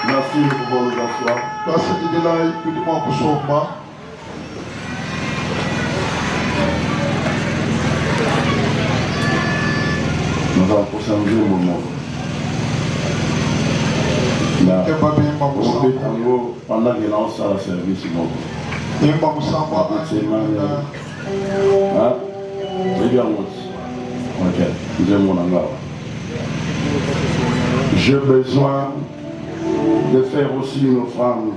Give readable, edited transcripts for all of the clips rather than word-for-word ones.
Merci de pouvoir nous asseoir. Nous allons poursuivre le moment. Pendant que l'on sort le service, j'ai besoin de faire aussi une offrande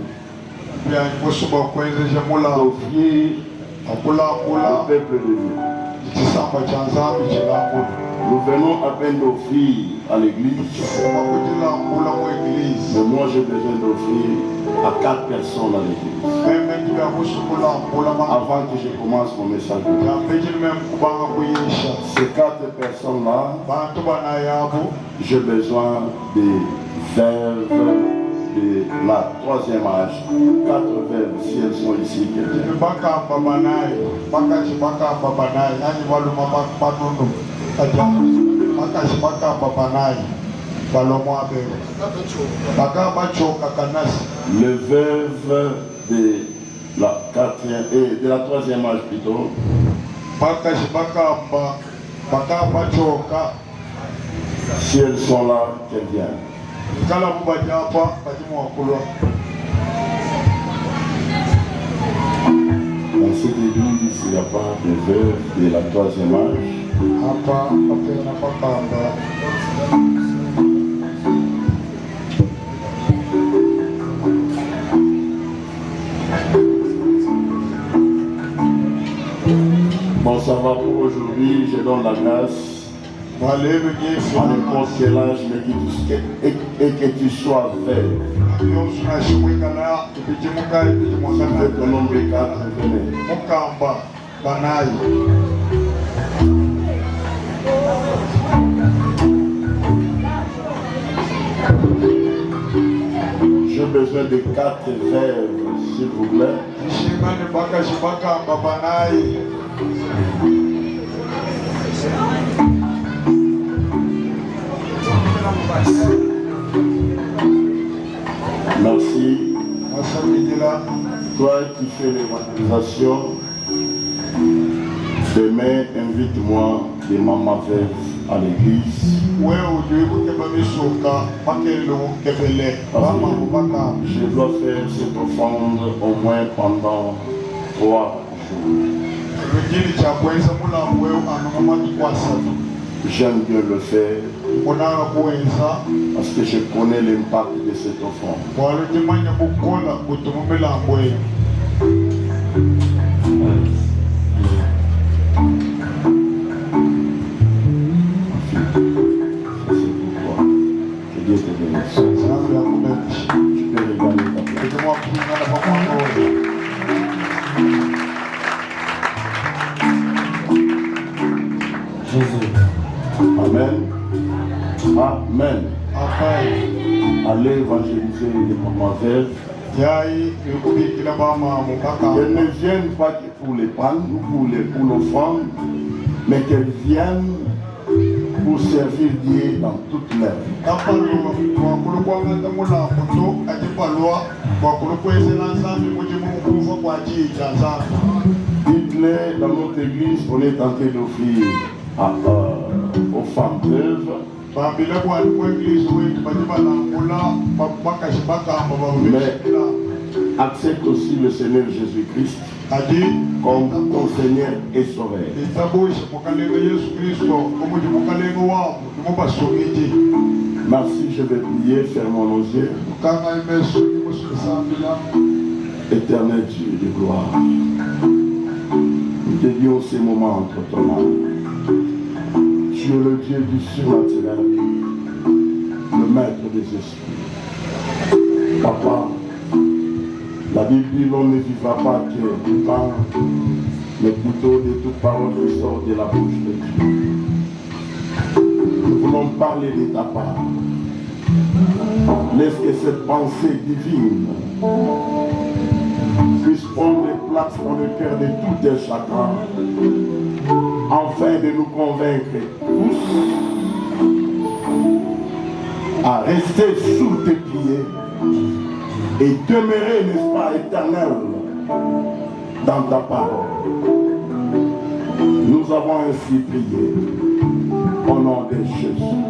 d'offrir au peuple de Dieu. Nous venons à peine d'offrir à l'église, mais moi j'ai besoin d'offrir à 4 personnes à l'église. Avant que je commence mon message, ces 4 personnes-là, j'ai besoin des verves de la 3e âge. 4 verves, si elles sont ici, le veuve de la 4e et de la 3e âge plutôt. Si elles sont là, qu'elles viennent. Dans cette église, il n'y a pas de veuve de la 3e âge. Bon, ça va pour aujourd'hui. Je donne la grâce à n'importe quel âge, et que tu sois veuve. Le nombre de 4, venez. J'ai besoin de 4 verres, s'il vous plaît. Merci. Toi qui fais l'évangélisation, demain, invite-moi des mamans veuves à l'église. Je dois faire cette offrande au moins pendant 3 jours. J'aime bien le faire parce que je connais l'impact de cette offrande. Que Dieu te bénisse. Tu peux regarder ta place. Jésus. Amen. Amen. Allez évangéliser les mamans veuves. Qu'elles ne viennent pas pour les prendre ou pour l'offrande, mais qu'elles viennent pour servir Dieu dans toute leur vie. Dites-les, dans notre église, on est tenté d'offrir aux femmes veuves. Mais accepte aussi le Seigneur Jésus-Christ comme ton Seigneur et Sauveur. Merci, je vais prier, fermons nos yeux. Éternel Dieu de gloire, nous te disons ces moments entre ton mains. Tu es le Dieu du surnaturel, le maître des esprits. Papa, la Bible dit l'on ne vivra pas que du pain, mais plutôt de toute parole qui sort de la bouche de Dieu. Nous voulons parler de ta part. Laisse que cette pensée divine puisse prendre place dans le cœur de tous tes chagrins, afin de nous convaincre tous à rester sous tes pieds et demeurer, n'est-ce pas, éternel dans ta parole. Nous avons ainsi prié au nom de Jésus.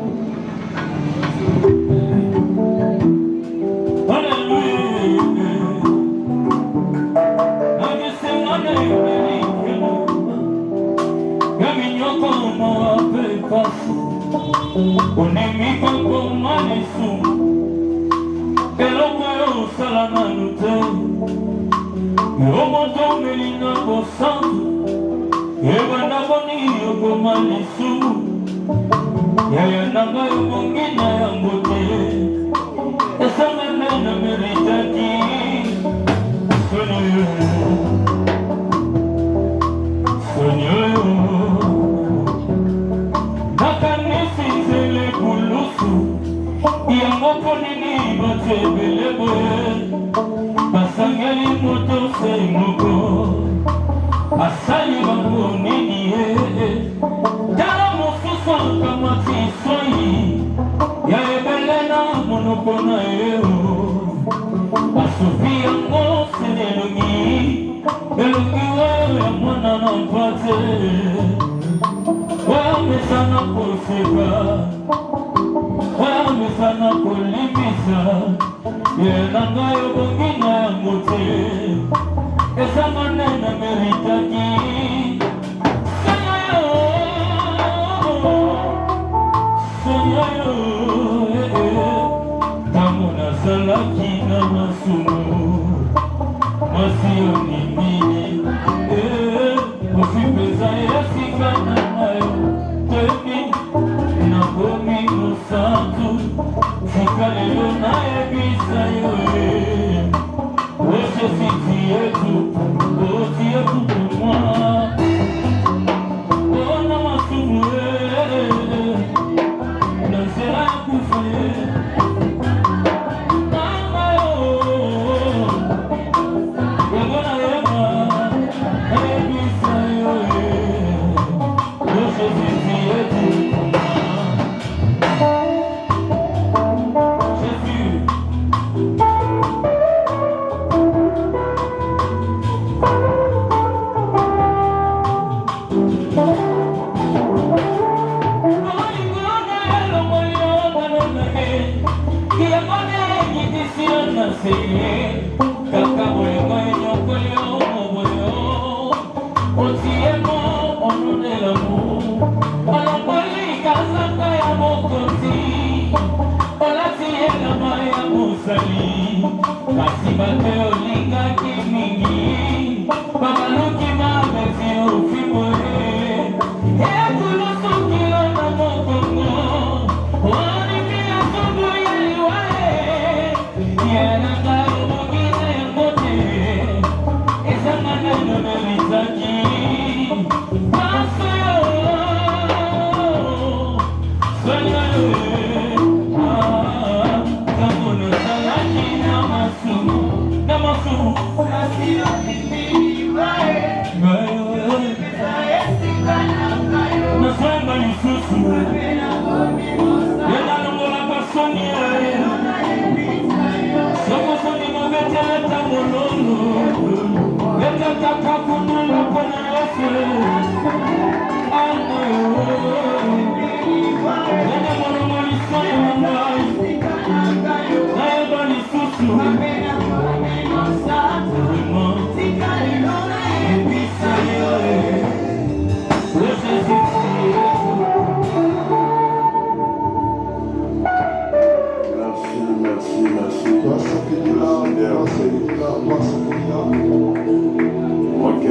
Ok,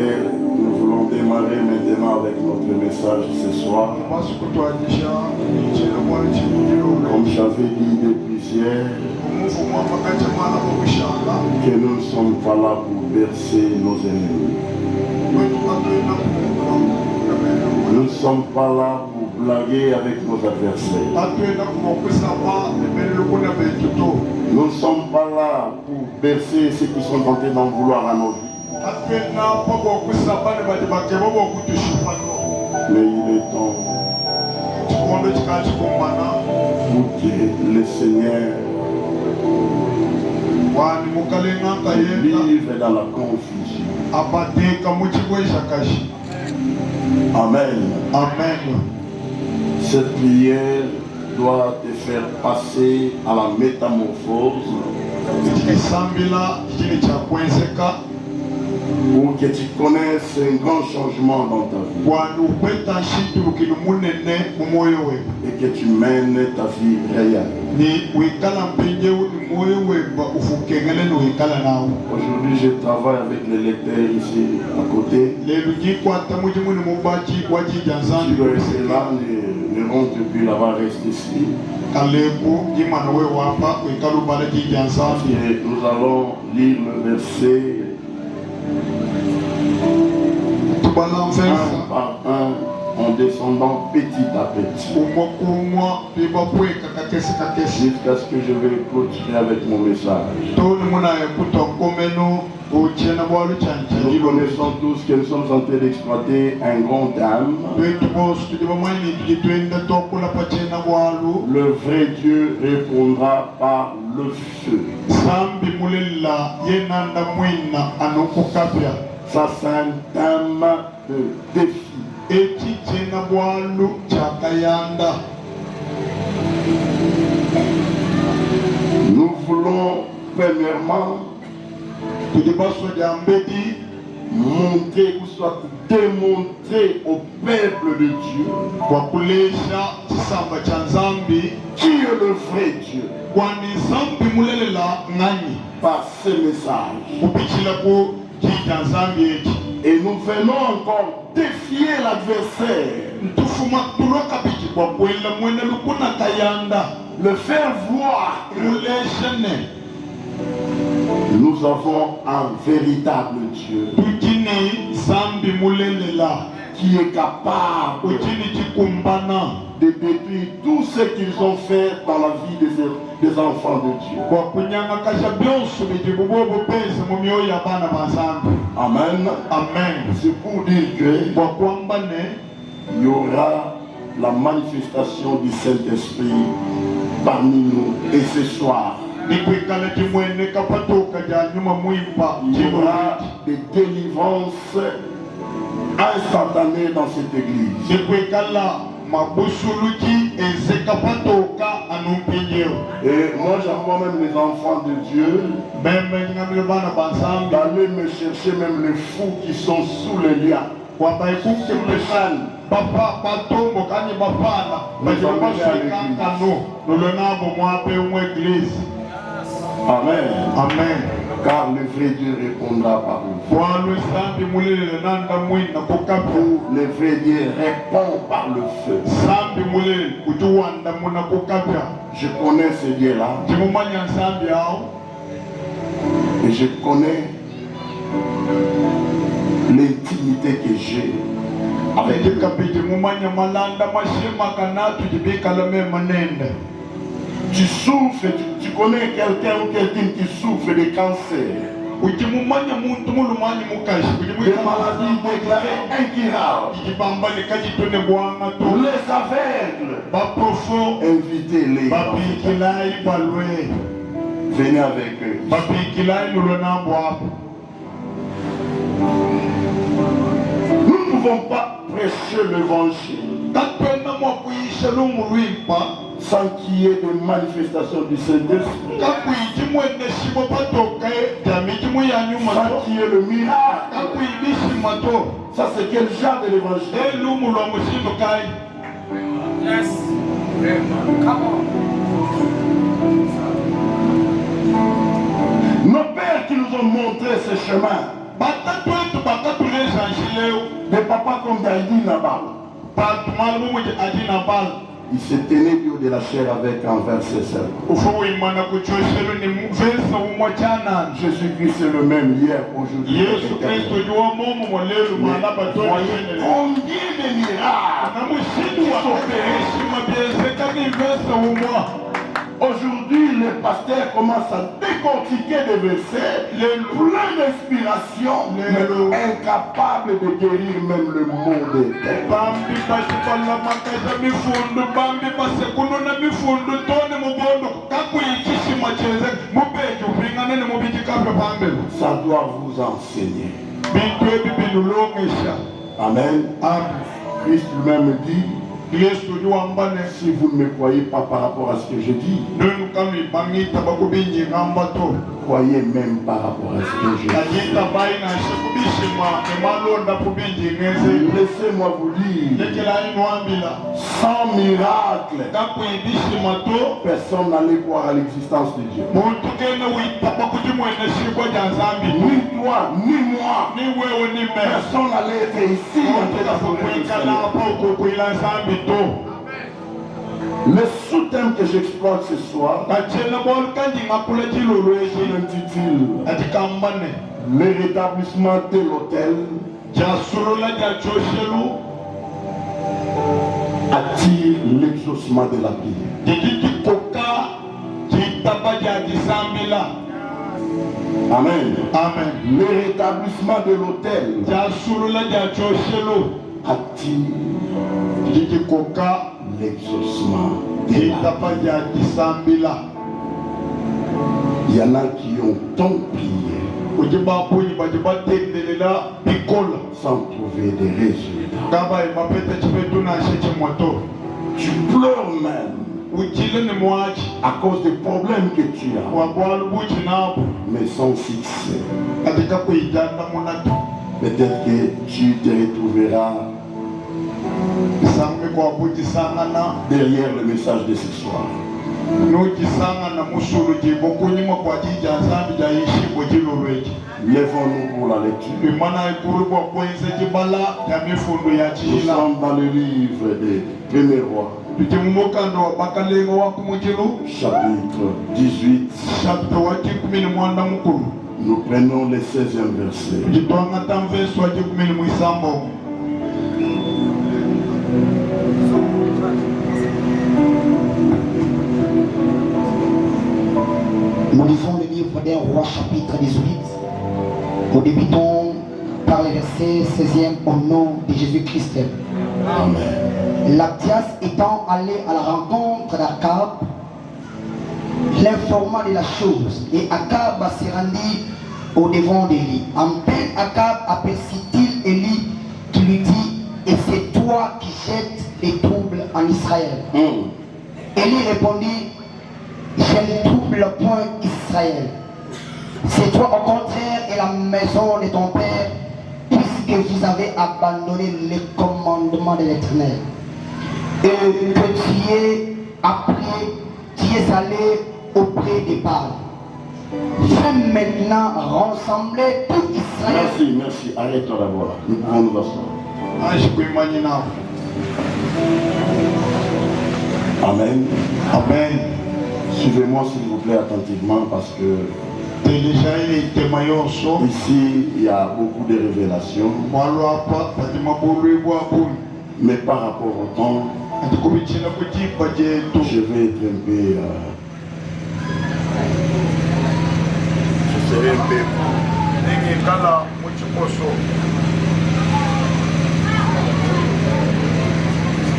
nous voulons démarrer maintenant avec notre message ce soir. Comme j'avais dit depuis hier, que nous ne sommes pas là pour bercer nos ennemis. Nous ne sommes pas là pour blaguer avec nos adversaires. Nous ne sommes pas là pour bercer ceux qui sont tentés d'en vouloir à nos vies. Mais il est temps pour que le Seigneur vive dans la confusion. Amen. Amen. Cette prière doit te faire passer à la métamorphose pour que tu connaisses un grand changement dans ta vie et que tu mènes ta vie réelle. Aujourd'hui, je travaille avec les lecteurs ici à côté. Si le là ne rentre plus là-bas, reste ici. Et nous allons lire le verset un par un en descendant petit à petit jusqu'à ce que je vais clôturer avec mon message. Nous connaissons tous que nous sommes en train d'exploiter un grand âme. Le vrai Dieu répondra par le feu. Ça, c'est un thème de défi. Nous voulons premièrement montrer ou soit démontrer au peuple de Dieu qui est le vrai Dieu par ce message. Et nous venons encore défier l'adversaire, le faire voir que nous avons un véritable Dieu qui est capable de détruire tout ce qu'ils ont fait dans la vie des enfants de Dieu. Amen. Amen. C'est pour dire que il y aura la manifestation du Saint-Esprit parmi nous. Et ce soir, il y aura des délivrances instantanées dans cette église. Et moi j'envoie même les enfants de Dieu d'aller me chercher même les fous qui sont sous les liens. Amen. Amen. Car le vrai Dieu répondra par le feu. Le vrai Dieu répond par le feu. Je connais ce Dieu-là. Et je connais l'intimité que j'ai avec lui. Tu souffres, tu connais quelqu'un ou quelqu'un qui souffre de cancer, des maladies déclarées incurables, les aveugles, invitez-les. Venez avec eux. Nous ne pouvons pas prêcher l'évangile sans qu'il y ait des manifestations du Saint-Esprit, sans qu'il y ait le miracle. Ça, c'est quel genre de l'évangile? Yes. Come on. Nos pères qui nous ont montré ce chemin, des papas comme David Nabal, il s'est tenu du haut de la chair avec un verset seul. Jésus-Christ est le même hier, aujourd'hui. Combien de miracles. Aujourd'hui, les pasteurs commencent à décortiquer des versets, plein d'inspiration, mais incapable de guérir même le monde éternel. Ça doit vous enseigner. Amen. Christ lui-même dit, si vous ne me croyez pas par rapport à ce que je dis, croyez même par rapport à ce que je dis. Laissez-moi vous dire, sans miracle, personne n'allait croire à l'existence de Dieu. Ni toi, ni moi, personne n'allait être ici. Le sous-thème que j'exploite ce soir s'intitule le rétablissement de l'autel attire l'exaucement de la prière. Amen. Amen. Le rétablissement de l'autel attire l'exaucement de la prière. Il y en a qui ont tant prié sans trouver des résultats. Tu pleures même à cause des problèmes que tu as, mais sans succès. Peut-être que tu te retrouveras derrière le message de ce soir. Lèvons-nous pour la lecture. Nous sommes dans le livre des Premiers Rois, chapitre 18. Nous prenons le 16e verset. Nous lisons le livre des Rois, chapitre 18. Nous débutons par le verset 16e au nom de Jésus-Christ. Amen. L'Abdias étant allé à la rencontre d'Akab, l'informant de la chose, et Akab se rendit au devant d'Élie. En peine, Akab aperçut-il Élie qui lui dit, et c'est toi qui jettes les troubles en Israël. Élie répondit, je ne trouble point Israël. C'est toi au contraire et la maison de ton père, puisque vous avez abandonné les commandements de l'Éternel. Et que tu es allé auprès des Baals. Fais maintenant rassembler tout Israël. Merci. Arrête-toi d'abord. Nous pouvons nous asseoir. Amen. Amen. Suivez-moi s'il vous plaît attentivement parce que ici il y a beaucoup de révélations. Mais par rapport au temps, je vais être un peu... je serai un peu...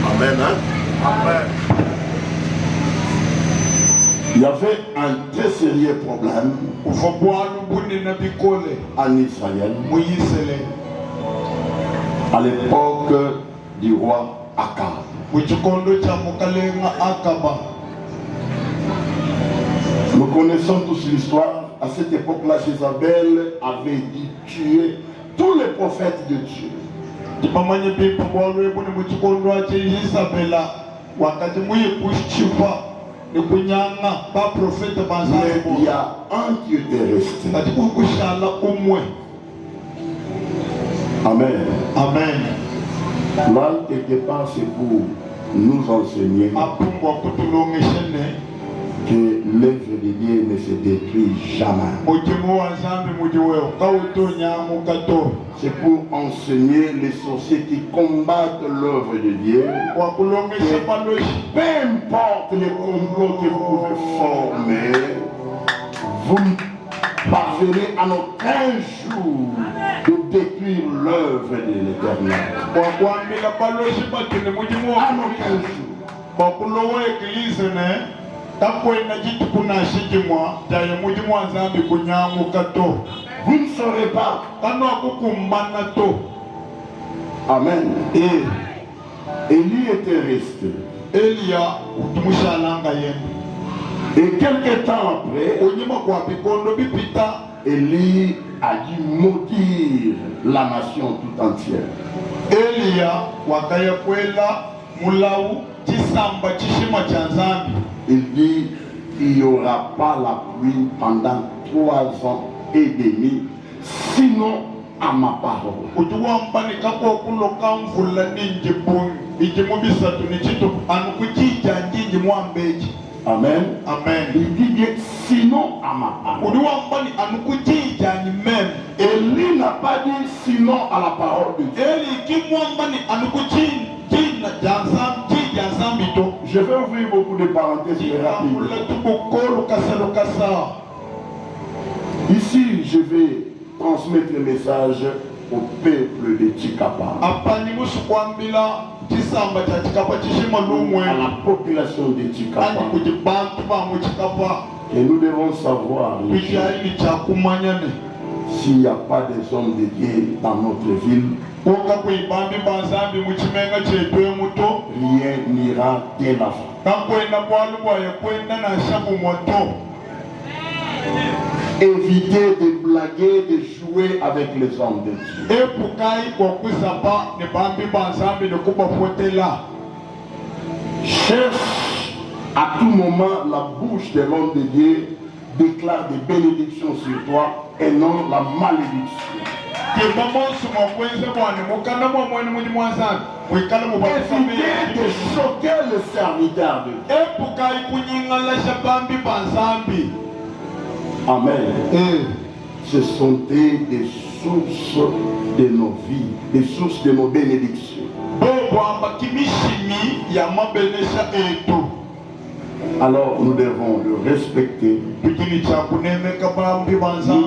Amen, hein? Amen. Il y avait un très sérieux problème en Israël à l'époque du roi Akab. Nous connaissons tous l'histoire. À cette époque-là, Jézabel avait dit tuer tous les prophètes de Dieu. Mais il y a un qui était resté. Amen. Amen. Là, quelque part, c'est pour nous enseigner que l'œuvre de Dieu ne se détruit jamais. C'est pour enseigner les sorciers qui combattent l'œuvre de Dieu. Peu importe les complots que vous pouvez former, vous parvenez en aucun jour de détruire l'œuvre de l'Éternel. En aucun jour. Vous ne saurez pas. Amen. Et Élie était resté. Et quelques temps après, Élie a dû maudire la nation tout entière. Il dit qu'il n'y aura pas la pluie pendant 3 ans et demi, sinon à ma parole. Amen. Amen. Il dit bien sinon à ma parole. Élie n'a pas dit sinon à la parole de Dieu. Je vais ouvrir beaucoup de parenthèses rapides. Ici, je vais transmettre le message au peuple de Tchikapa, à la population de Tchikapa. Et nous devons savoir s'il n'y a pas des hommes de Dieu dans notre ville, rien n'ira de l'avant. Évitez de blaguer, de jouer avec les hommes de Dieu. Cherche à tout moment la bouche de l'homme de Dieu déclare des bénédictions sur toi et non la malédiction. Évitez de choquer le serviteur de Dieu. Amen. Ce sont des sources de nos vies, des sources de nos bénédictions. Alors nous devons le respecter. Nous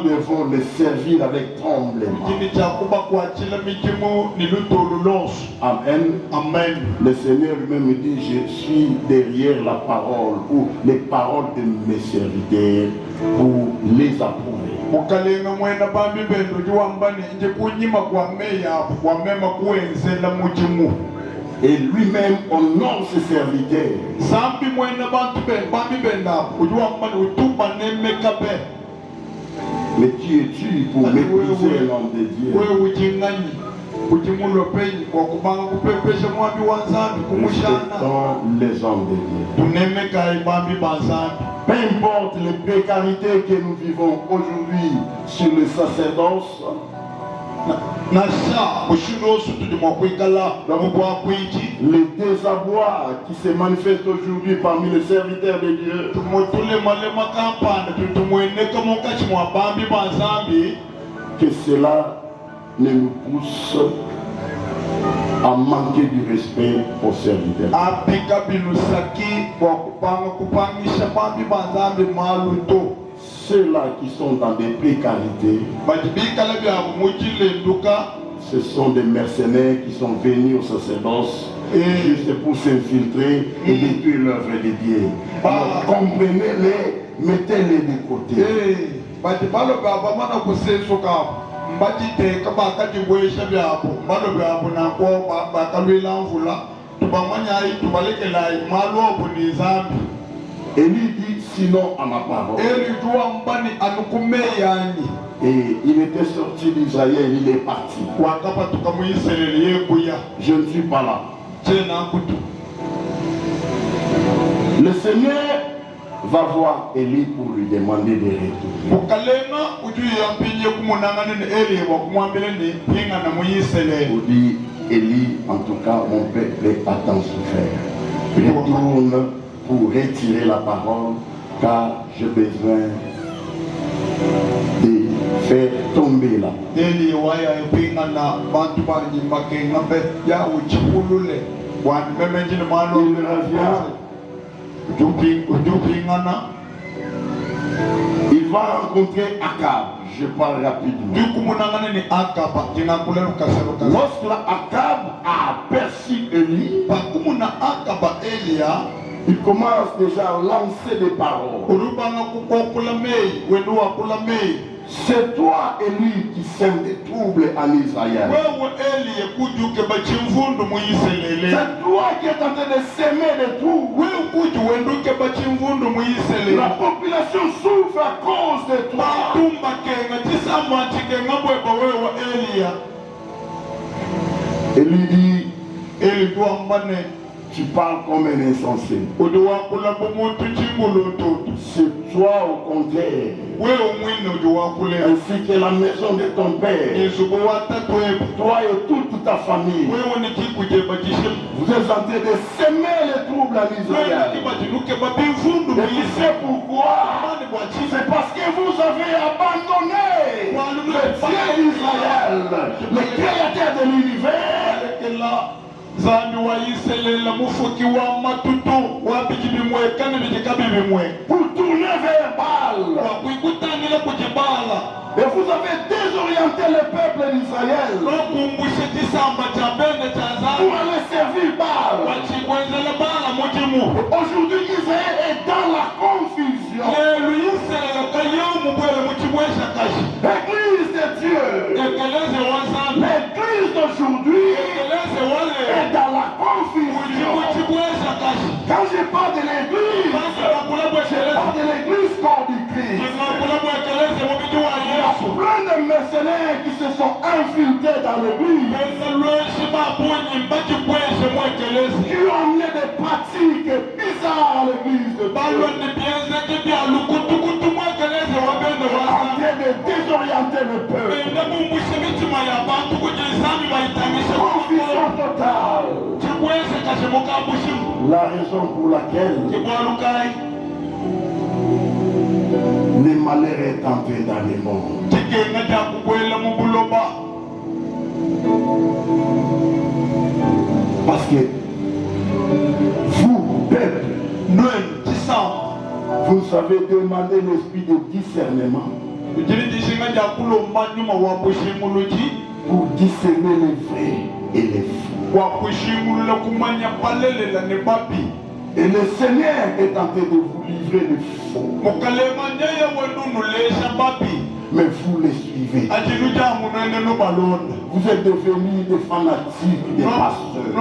devons le servir avec tremblement. Amen. Amen. Le Seigneur lui-même me dit, je suis derrière la parole ou les paroles de mes serviteurs pour les approuver. Et lui-même honore ses serviteurs. Mais qui es-tu pour mépriser l'homme de Dieu? Respectons les hommes de Dieu. Peu importe les précarités que nous vivons aujourd'hui sur le sacerdoce, les désarrois qui se manifestent aujourd'hui parmi les serviteurs de Dieu, que cela ne nous pousse à manquer du respect aux serviteurs. Ceux-là qui sont dans des précarités, ce sont des mercenaires qui sont venus au sacerdoce juste pour s'infiltrer et détruire l'œuvre de Dieu. Alors comprenez-les, mettez-les de côté. Élie dit sinon à ma parole. Et il était sorti d'Israël, il est parti. Je ne suis pas là. Le Seigneur va voir Élie pour lui demander des retours. Pour dire, Élie, en tout cas, mon peuple a tant souffert. Retourne pour retirer la parole, car j'ai besoin de faire tomber là. Il revient Il va rencontrer Akab. Je parle rapidement. Lorsque Akab a aperçu Élie, il commence déjà à lancer des paroles. C'est toi, Élie, qui sème des troubles en Israël. C'est toi qui es en train de s'aimer des troubles. La population souffre à cause de toi. Élie dit, tu parles comme un insensé. C'est toi au contraire, ainsi que la maison de ton père, toi et toute ta famille. Vous êtes en train de s'aimer les troubles en Israël. Et tu sais pourquoi? C'est parce que vous avez abandonné le Dieu d'Israël, le créateur de l'univers. Zambi wa Israël mufuki wa matutu wa bijibimwe kana bijikabibimwe pour tourner vers Baal. wa kuikutanira kujibala. Et vous avez désorienté le peuple d'Israël pour aller servir Baal. Aujourd'hui, Israël est dans la confusion. L'église de Dieu, l'église d'aujourd'hui est dans la confusion. Quand je parle de l'église, je parle de l'église corps du Christ. Plein de mercenaires qui se sont infiltrés dans l'église, qui ont amené des pratiques bizarres à l'église de Dieu, en train de désorienter le peuple. Confusion totale. La raison pour laquelle le malheur est entré dans le monde. Parce que vous, peuple, vous savez demander l'esprit de discernement pour discerner les vrais et les faux. Et le Seigneur est en train de vous livrer le faux. Mais vous les suivez. Vous êtes devenus des fanatiques, des pasteurs.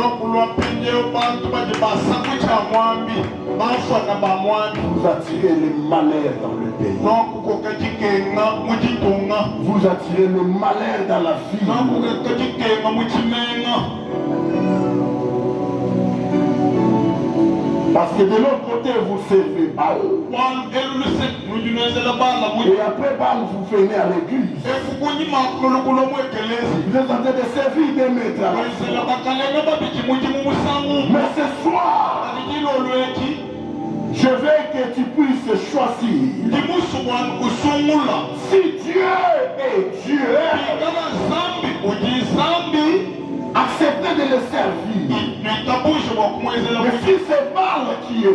Vous attirez le malheur dans le pays. Vous attirez le malheur dans la vie. Parce que de l'autre côté, vous servez Baal. Et après Baal, vous venez à l'église. Vous êtes en train de servir des maîtres. Mais ce soir, je veux que tu puisses choisir. Si Dieu est Dieu, acceptez de le servir. Mais si c'est Baal qui est Dieu,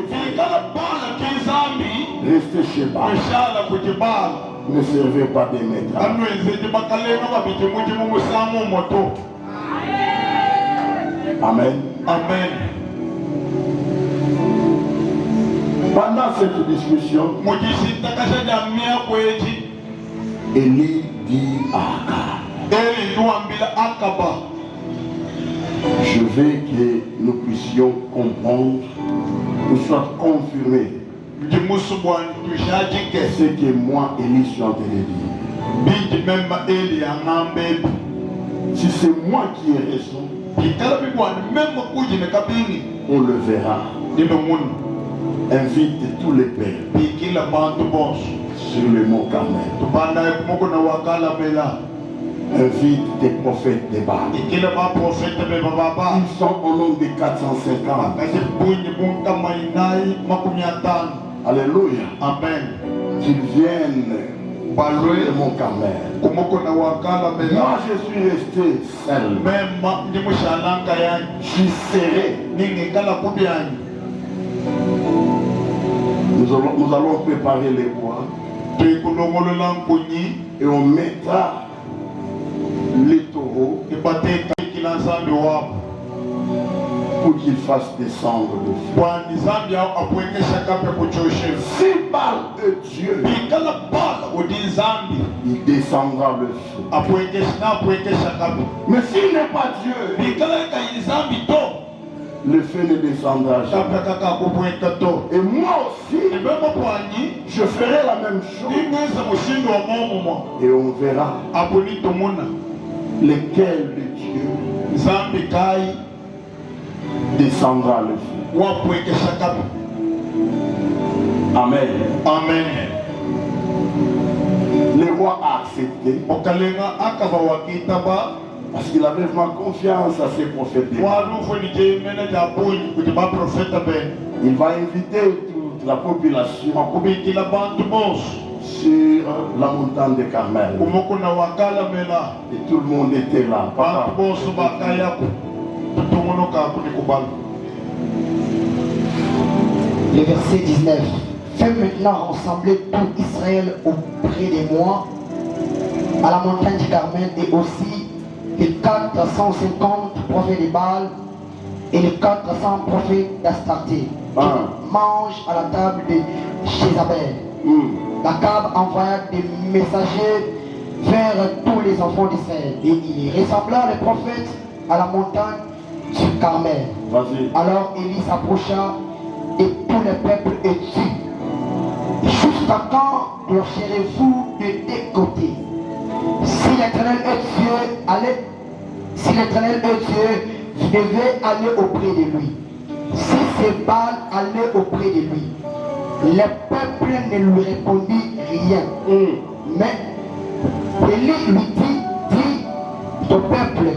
restez chez Baal. Ne servez pas des maîtres. Amen. Amen. Pendant cette discussion, Élie dit à Akab, je veux que nous puissions comprendre, nous soyons confirmés ce que moi, Élie, suis en train de dire. Si c'est moi qui ai raison, on le verra. Invite tous les pères sur le mont Carmel. Invite des prophètes des Baal. Ils sont au nombre de 450. Alléluia. Amen. Qu'ils viennent sur le mont Carmel. Moi, je suis resté seul. Je suis serré. Nous allons préparer les bois. et on mettra les taureaux pour qu'ils fassent descendre le feu. Si Baal est Dieu, il descendra le feu. Mais s'il n'est pas Dieu, le feu ne descendra jamais. Et moi aussi, je ferai la même chose. Et on verra lequel de Dieu descendra le feu. Amen. Amen. Le roi a accepté parce qu'il avait vraiment confiance à ses prophètes. Il va inviter toute la population sur la montagne de Carmel. Et tout le monde était là. Le verset 19. Fais maintenant rassembler tout Israël auprès de moi à la montagne du Carmel et aussi les 450 prophètes de Baal et les 400 prophètes d'Astarté qui mangent à la table de Jézabel. Akab envoya des messagers vers tous les enfants d'Israël et il rassembla les prophètes à la montagne du Carmel. Alors Élie s'approcha et tout le peuple est dit: jusqu'à quand clocherez-vous de deux côtés? Si l'Éternel est Dieu, vous devez aller auprès de lui. Si c'est Baal, allez auprès de lui. Le peuple ne lui répondit rien. Mais Élie lui dit au peuple: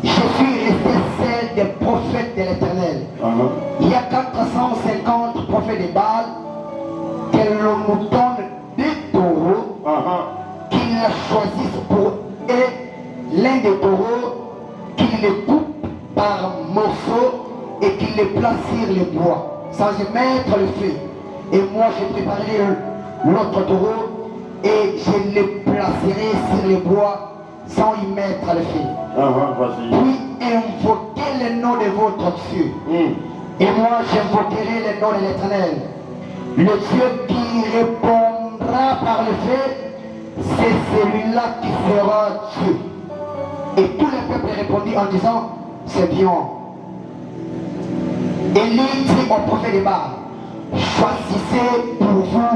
je suis resté seul des prophètes de l'Éternel. Il y a 450 prophètes de Baal, que l'on nous donne des taureaux, qu'ils choisissent pour eux l'un des taureaux, qu'ils les coupent par morceaux et qu'ils les placent sur les bois, sans y mettre le feu. Et moi je préparerai l'autre taureau et je les placerai sur les bois sans y mettre le feu. Puis invoquez le nom de votre Dieu. Et moi j'invoquerai le nom de l'Éternel. Le Dieu qui répondra par le feu, c'est celui-là qui sera Dieu. Et tout le peuple répondit en disant: c'est bien. Élie dit au prophète de Baal: choisissez pour vous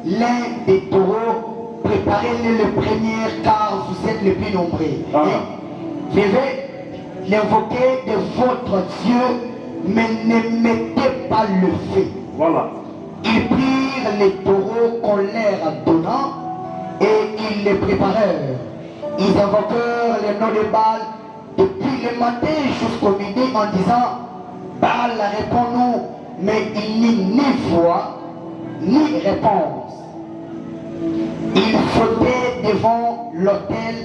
l'un des taureaux, préparez-le le premier car vous êtes les plus nombreux. Et devez l'invoquer de votre Dieu, mais ne mettez pas le feu. Voilà. Ils prirent les taureaux qu'on leur donna et ils les préparèrent. Ils invoquèrent le nom de Baal depuis le matin jusqu'au midi en disant: Baal répond-nous, mais il n'y ni voix ni réponse. Ils sautaient devant l'autel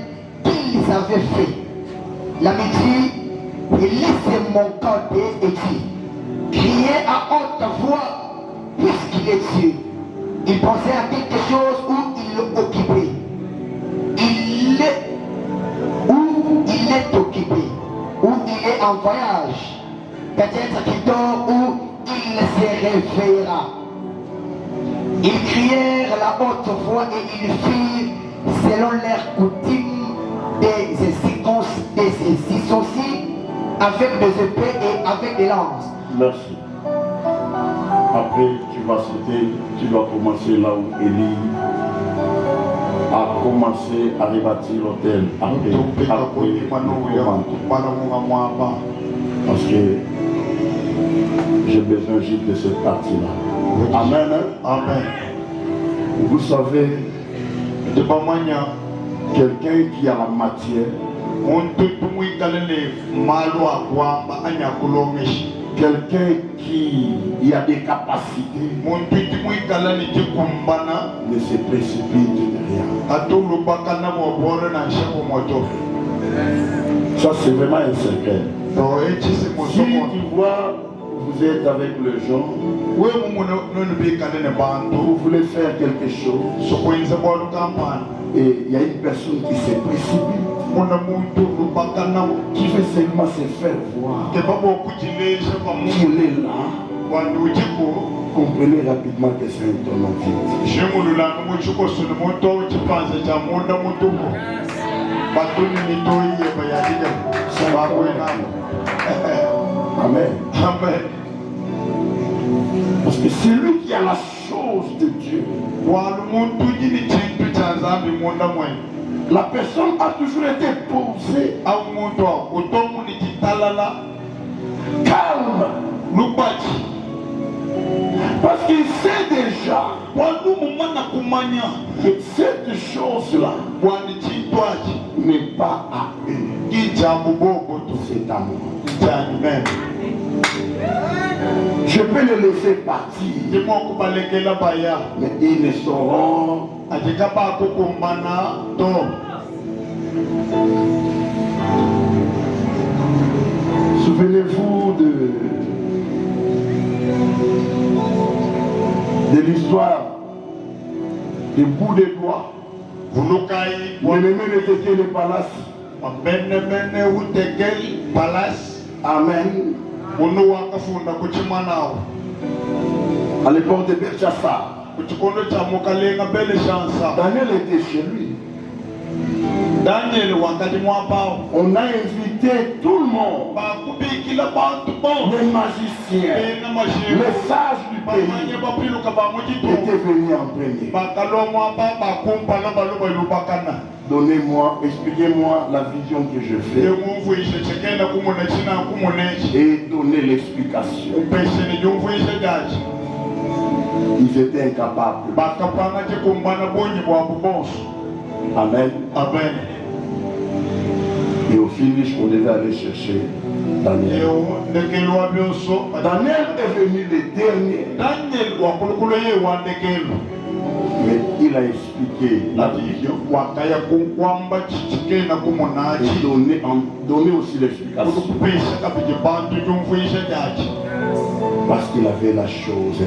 qu'ils avaient fait. La midi, il laissait mon côté et dit: criez à haute voix, puisqu'il est Dieu. Il pensait à quelque chose où il est occupé. Où il est occupé, où il est en voyage. Peut-être qu'il dort ou il se réveillera. Ils crièrent la haute voix et ils firent selon leur coutume des circoncis avec des épées et avec des lances. Merci. Après, tu vas citer, tu dois commencer là où Élie a commencé à rebâtir l'autel. Parce que j'ai besoin juste de cette partie-là. Amen. Amen. Vous savez, quelqu'un qui a la matière, quelqu'un qui a des capacités, ne se précipite de rien. Ça, c'est vraiment un secret. Si tu vois vous êtes avec le gens, vous voulez faire quelque chose, et il y a une personne qui se précipite, qui veut seulement se faire voir qu'il est là. Comprenez rapidement que c'est un tournant vite. Amen. Amen. Parce que c'est lui qui a la chose de Dieu. La personne a toujours été posée, calme, parce qu'il sait déjà que cette chose-là n'est pas à eux, c'est à moi. Je peux les laisser partir, mais ils ne sauront. Souvenez-vous de l'histoire des bouts de doigts. L'ennemi n'était que le palace. Amen. À l'époque de Belchassar, Daniel était chez lui. On a invité tout le monde, les magiciens, les sages du pays étaient venus en premier. Donnez-moi, expliquez-moi la vision que je fais et donnez l'explication. Ils étaient incapables. Amen. Amen. Et au finish, on devait aller chercher Daniel. Daniel est venu le dernier. Mais il a expliqué la vision et donné aussi l'explication. Parce qu'il avait la chose.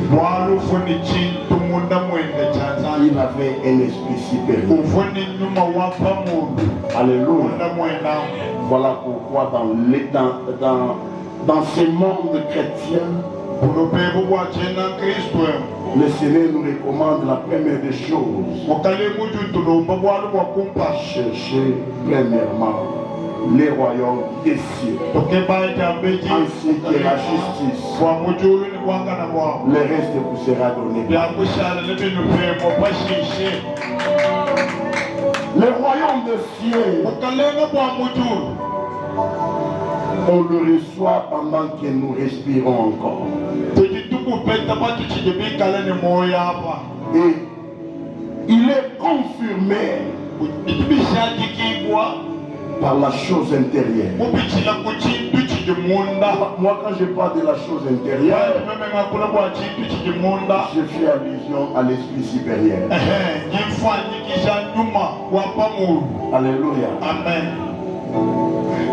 Il avait un esprit supérieur. Alléluia. Voilà pourquoi dans ce monde chrétien, le Seigneur nous recommande la première des choses. Chercher premièrement les royaumes des cieux, ainsi que la justice. Le reste vous sera donné. Le royaume des cieux, on le reçoit pendant que nous respirons encore. Et il est confirmé par la chose intérieure. Moi, quand je parle de la chose intérieure, je fais allusion à l'esprit supérieur. Alléluia. Amen.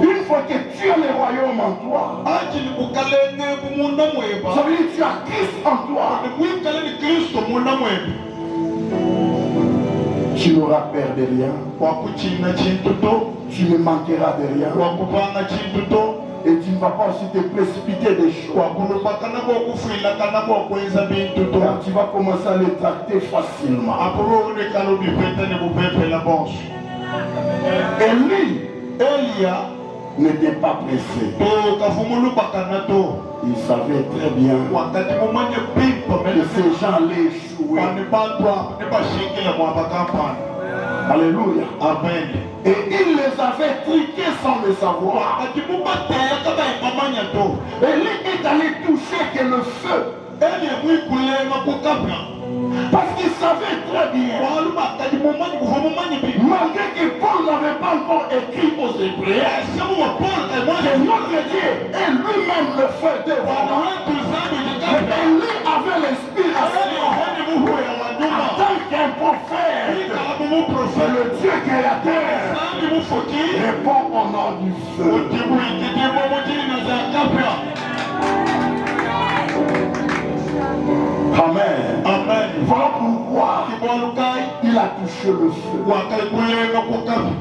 Une fois que tu as le royaume en toi, ça veut dire que tu as Christ en toi. Tu n'auras peur de rien. Tu ne manqueras de rien. Et tu ne vas pas aussi te précipiter des choses. Car tu vas commencer à les tracter facilement. Élie n'était pas pressé. Il savait très bien que ces gens allaient échouer. Alléluia. Amen. Et il les avait triqués sans le savoir. Élie est allé toucher que le feu. Parce qu'il savait très bien, malgré que Paul n'avait pas encore écrit aux Hébreux, que notre Dieu est lui-même le feu de Dieu. Élie avait l'inspiration en tant qu'un prophète. C'est le Dieu créateur répond au nom du feu. Amen. Amen. Voilà pourquoi Kibolukai. il a touché le feu. Wakaibuyenga kukapi.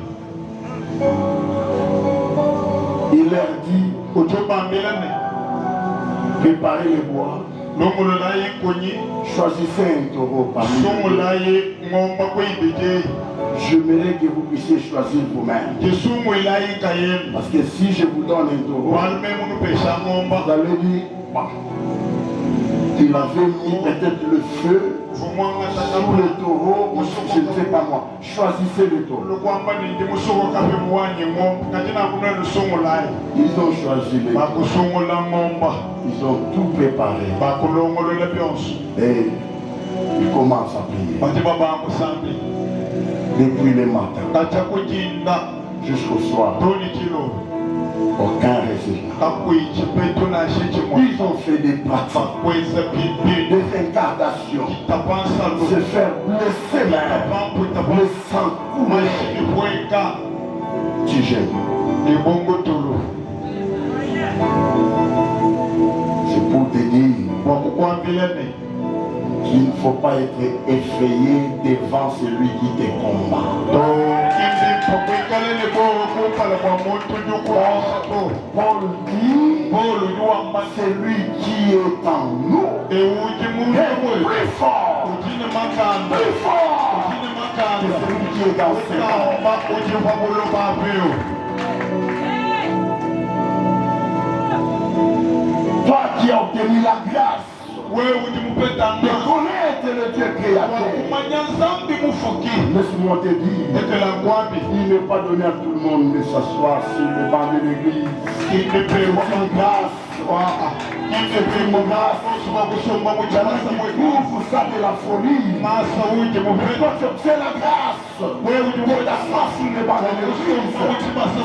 Il leur dit, Ujubambilane. préparez les bois, Lomululaye konyi. choisissez un taureau parmi eux. Sumulaye ngomba kwibije. J'aimerais que vous puissiez choisir vous-même. Kisumulaye kayem. Parce que si je vous donne un taureau, Walme munu pesha ngomba. vous allez dire, bah, il avait mis peut-être le feu Fumwanga sur tatamu. le taureau, ou je ne sais pas moi. Choisissez le taureau. Lukwamba nindi musuko kape muwanye ngomba. Katina kuna lusumulaye. Ils ont choisi le taureau. Bakusungula ngomba. Ils ont tout préparé. Bakulongolola byonso. Et ils commencent à prier. Bati baba musambi. Depuis le matin Kacha kujinda. jusqu'au soir, Toni kilo. aucun résultat. Kakuichi petu na shichi mwa. Ils ont fait des pratiques, Bakweza pipi. des incarnations, Tapansa se lu. faire blesser même, Tapampu le tapansa. sang couler. Mashini bweka. Tu gênes. Libongo tulu. C'est pour te dire Wakukwambilene. qu'il ne faut pas être effrayé devant celui qui te combat. To kindi pakwikalele boro kumpala kwa muntu nyuko. Paul dit, Bolo yuwa celui qui est en nous Ewuji muntu est mwe. plus fort, Ujine makanda. plus fort Ujine que makanda. celui qui est dans ses camps. Utaomba uji pabulo babeo. Toi qui as obtenu la grâce Wewe uji mupeta de na. connaître le Dieu créateur, Wakumanya zambi mufuki. laisse-moi te dire, Ekela ngwambi. il n'est pas donné à tout le monde de s'asseoir sur le banc de l'église. Kindepe C'est wa. une grâce. Kindepe wa grâce. Suba kusomba Il muchalasa y en a qui mwe. trouvent ça de la folie. Masa uji Mais mupeta. toi, c'est la grâce. Wewe uji De mupeta. t'asseoir sur le banc de l'église.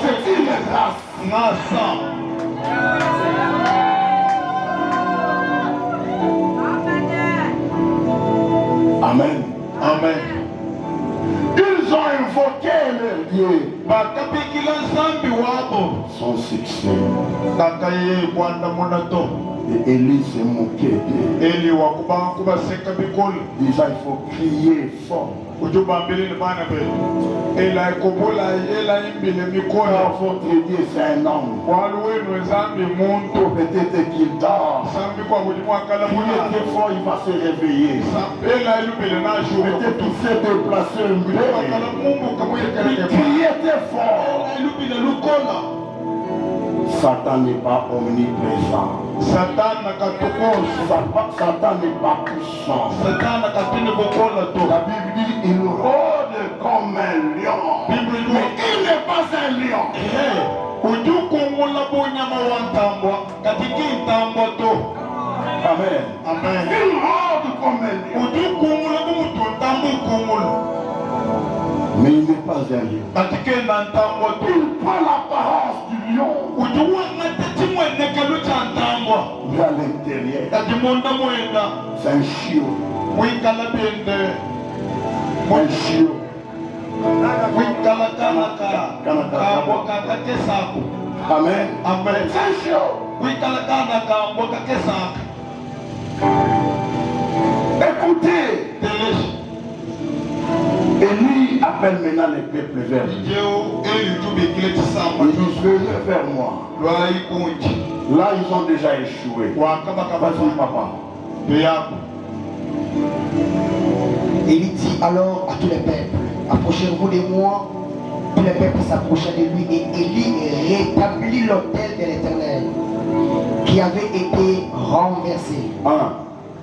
C'est une grâce. Ngasa. Amen. Amen. Ils ont invoqué leur Dieu. Bakapikila zambi wabo. Son succès. Kakaye kwanda munato. Et Élie s'est moqué d'eux. Eli wakubanga kubaseka bikolo. Déjà, il faut crier fort. Ujubambili ni bana be. Ela ikobola ela imbile Car mikono. votre Dieu, c'est un homme. Walu wenu zambi muntu. Peut-être qu'il dort. Zambi kwa kujimu akala Il muna. est fort, il va se réveiller. Ela ilubile na shuka. Peut-être qu'il s'est déplacé un Akala peu. mungu kamuye Il keleke. criait très fort. Ela ilubile lukola. Satan n'est pas omniprésent. Satan nakatukosa. Satan n'est pas puissant. Satan nakatini bokola to. La Bible dit il rôde comme un lion. Bible dit- Mais il n'est pas un lion. Ujukungula bunyama wa ntambwa katiki ntambwa to. Amen. Amen. Il rôde comme un lion. Ujukungula bumutu ntambu ukungula. Mais il n'est pas un lion. Katike na ntambwa to. Il prend l'apparence du lion. Ujuwanga tichimwene kelu cha ntambwa. Mais à l'intérieur, Katimunda mwenda. c'est un chiot. Mwikala bende. Un chiot. Mwikala kanaka. Kambwa kakake saku. Amen. Amen. C'est un chiot. Mwikala kanaka mbwa kake saku. Écoutez, Teleshi. Élie appelle maintenant les peuples vers lui. Jeo eli tubikile chisamba. Il dit, venez vers moi. Lwai kunji. Là, ils ont déjà échoué. Wakaba Vas-y, kabasa. papa. Yako. Élie dit alors à tous les peuples, approchez-vous de moi. Tous les peuples s'approchaient de lui et Élie rétablit l'autel de l'Éternel qui avait été renversé. 1.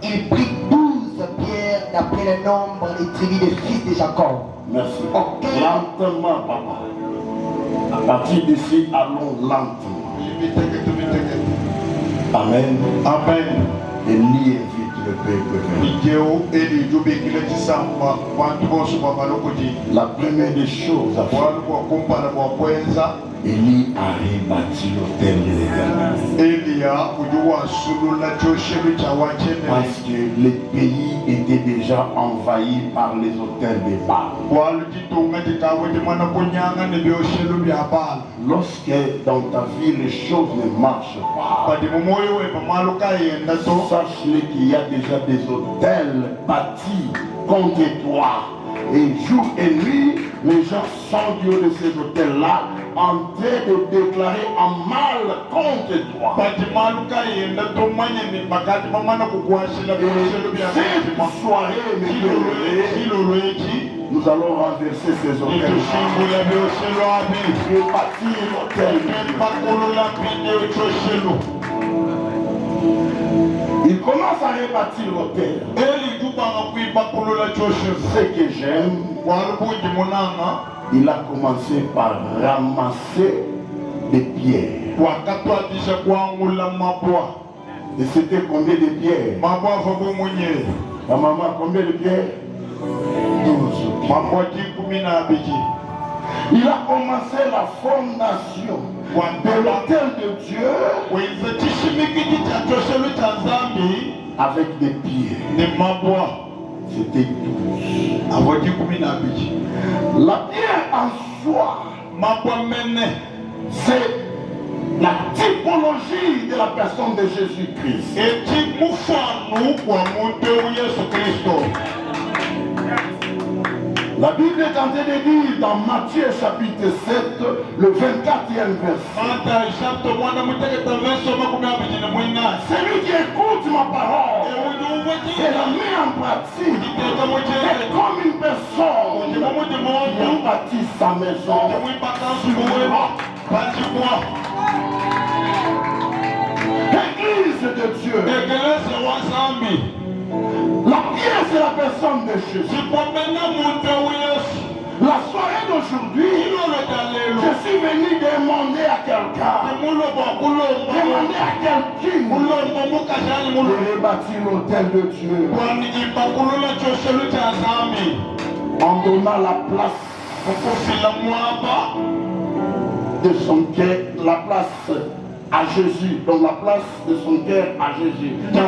Il prit 12 pierres d'après le nombre des tribus des fils de Jacob. Merci. Ok. Lentement, papa. À partir d'ici, allons lentement. Amen. Amen. Élie invite le peuple vers lui. Jeo eli tubikile chisamba. Wantu bosu babalokoti. La première des choses à faire, Walu kwa kumpala kwa kwenza. Élie a rebâti l'autel de l'Éternel. Parce que les pays étaient déjà envahis par les autels de Baal. Lorsque dans ta vie les choses ne marchent pas, sache-le qu'il y a déjà des autels bâtis contre toi. Et jour et nuit, les gens sont du haut de ces hôtels-là en train de déclarer un mal contre toi. Et cette soirée, nous allons renverser ces hôtels et bâtir l'hôtel. Il commence à rebâtir l'hôtel. Ce que j'aime, il a commencé par ramasser des pierres. Et c'était combien de pierres? La maman, combien de pierres? 12 pierres. Il a commencé la fondation de l'autel de Dieu avec des pierres. C'était 12. La pierre en soi, c'est la typologie de la personne de Jésus-Christ. La Bible est en train de dire dans Matthieu chapitre 7, le 24e verset. Celui qui écoute ma parole et la met en pratique est comme une personne qui a bâti sa maison sur le roc. Église de Dieu. La pierre, c'est la personne de Jésus. La soirée d'aujourd'hui, je suis venu demander à quelqu'un, demander à quelqu'un de rebâtir l'autel de Dieu en donnant la place de son cœur, la place à Jésus, dans la place de son cœur à Jésus. La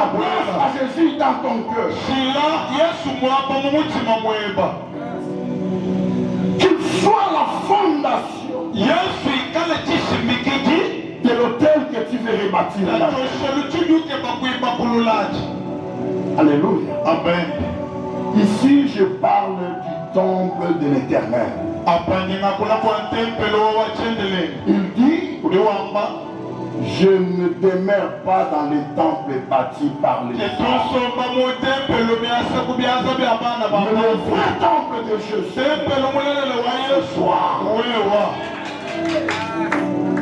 place à Jésus dans ton cœur. Qu'il soit la fondation de l'autel que tu veux rebâtir. Alléluia. Amen. Ici, je parle du temple de l'Éternel. Il dit, je ne demeure pas dans les temples bâtis par les hommes. Mais le vrai temple de Jésus, ce soir.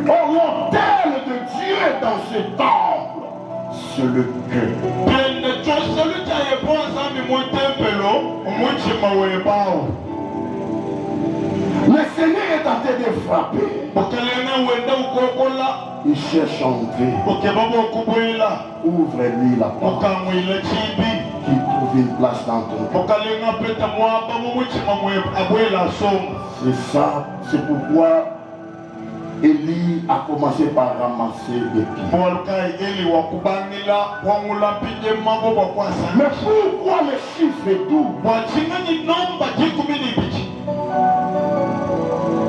Oh, l'autel de Dieu est dans ce temple. C'est le cœur. Le Seigneur est en train de frapper. Il cherche à entrer. Ouvre-lui la porte. Qu'il trouve une place dans ton cœur. C'est ça, c'est pourquoi Élie a commencé par ramasser des pierres. Mais pourquoi le chiffre est double?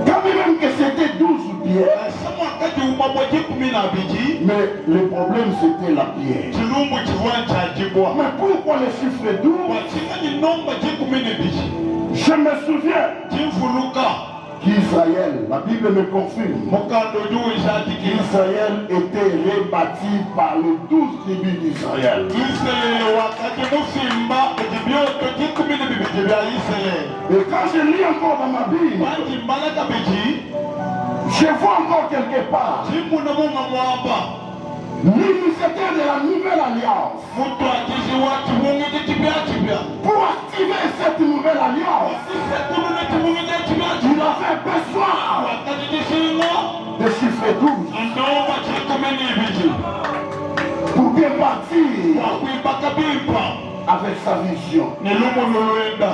Quand même que c'était 12 pierres. Mais le problème c'était la pierre. Mais pourquoi le chiffre est double? Je me souviens qu'Israël, la Bible me confirme, Israël était rebâti par les 12 tribus d'Israël. Et quand je lis encore dans ma Bible, je vois encore quelque part l'initiateur de la nouvelle alliance. Pour activer cette nouvelle alliance, il a fait besoin de chiffre 12 pour bien partir avec sa vision. ne lumu luenda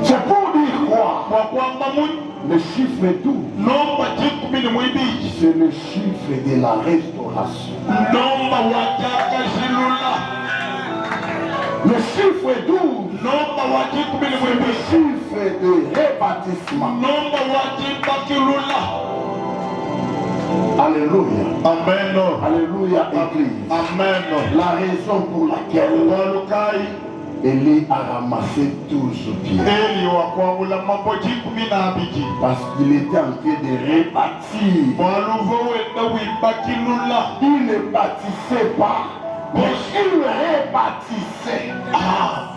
C'est pour dire quoi? kwa kwamba Le chiffre 12, nomba jikumi ni mwibiji c'est le chiffre de la restauration. nomba wajaka jilula Le chiffre 12, nomba wajikumi ni le mwibiji chiffre de rebâtissement. nomba wajibakilula. Alléluia. Amen. Alléluia, Église. Amen. La raison pour laquelle Walukai Élie a ramassé tout ce bien. eli wakwangula mambo jikumi na abiji Parce qu'il était en train de rebâtir. waluvo wenda wibakilula Il ne bâtissait pas, mais il rebâtissait.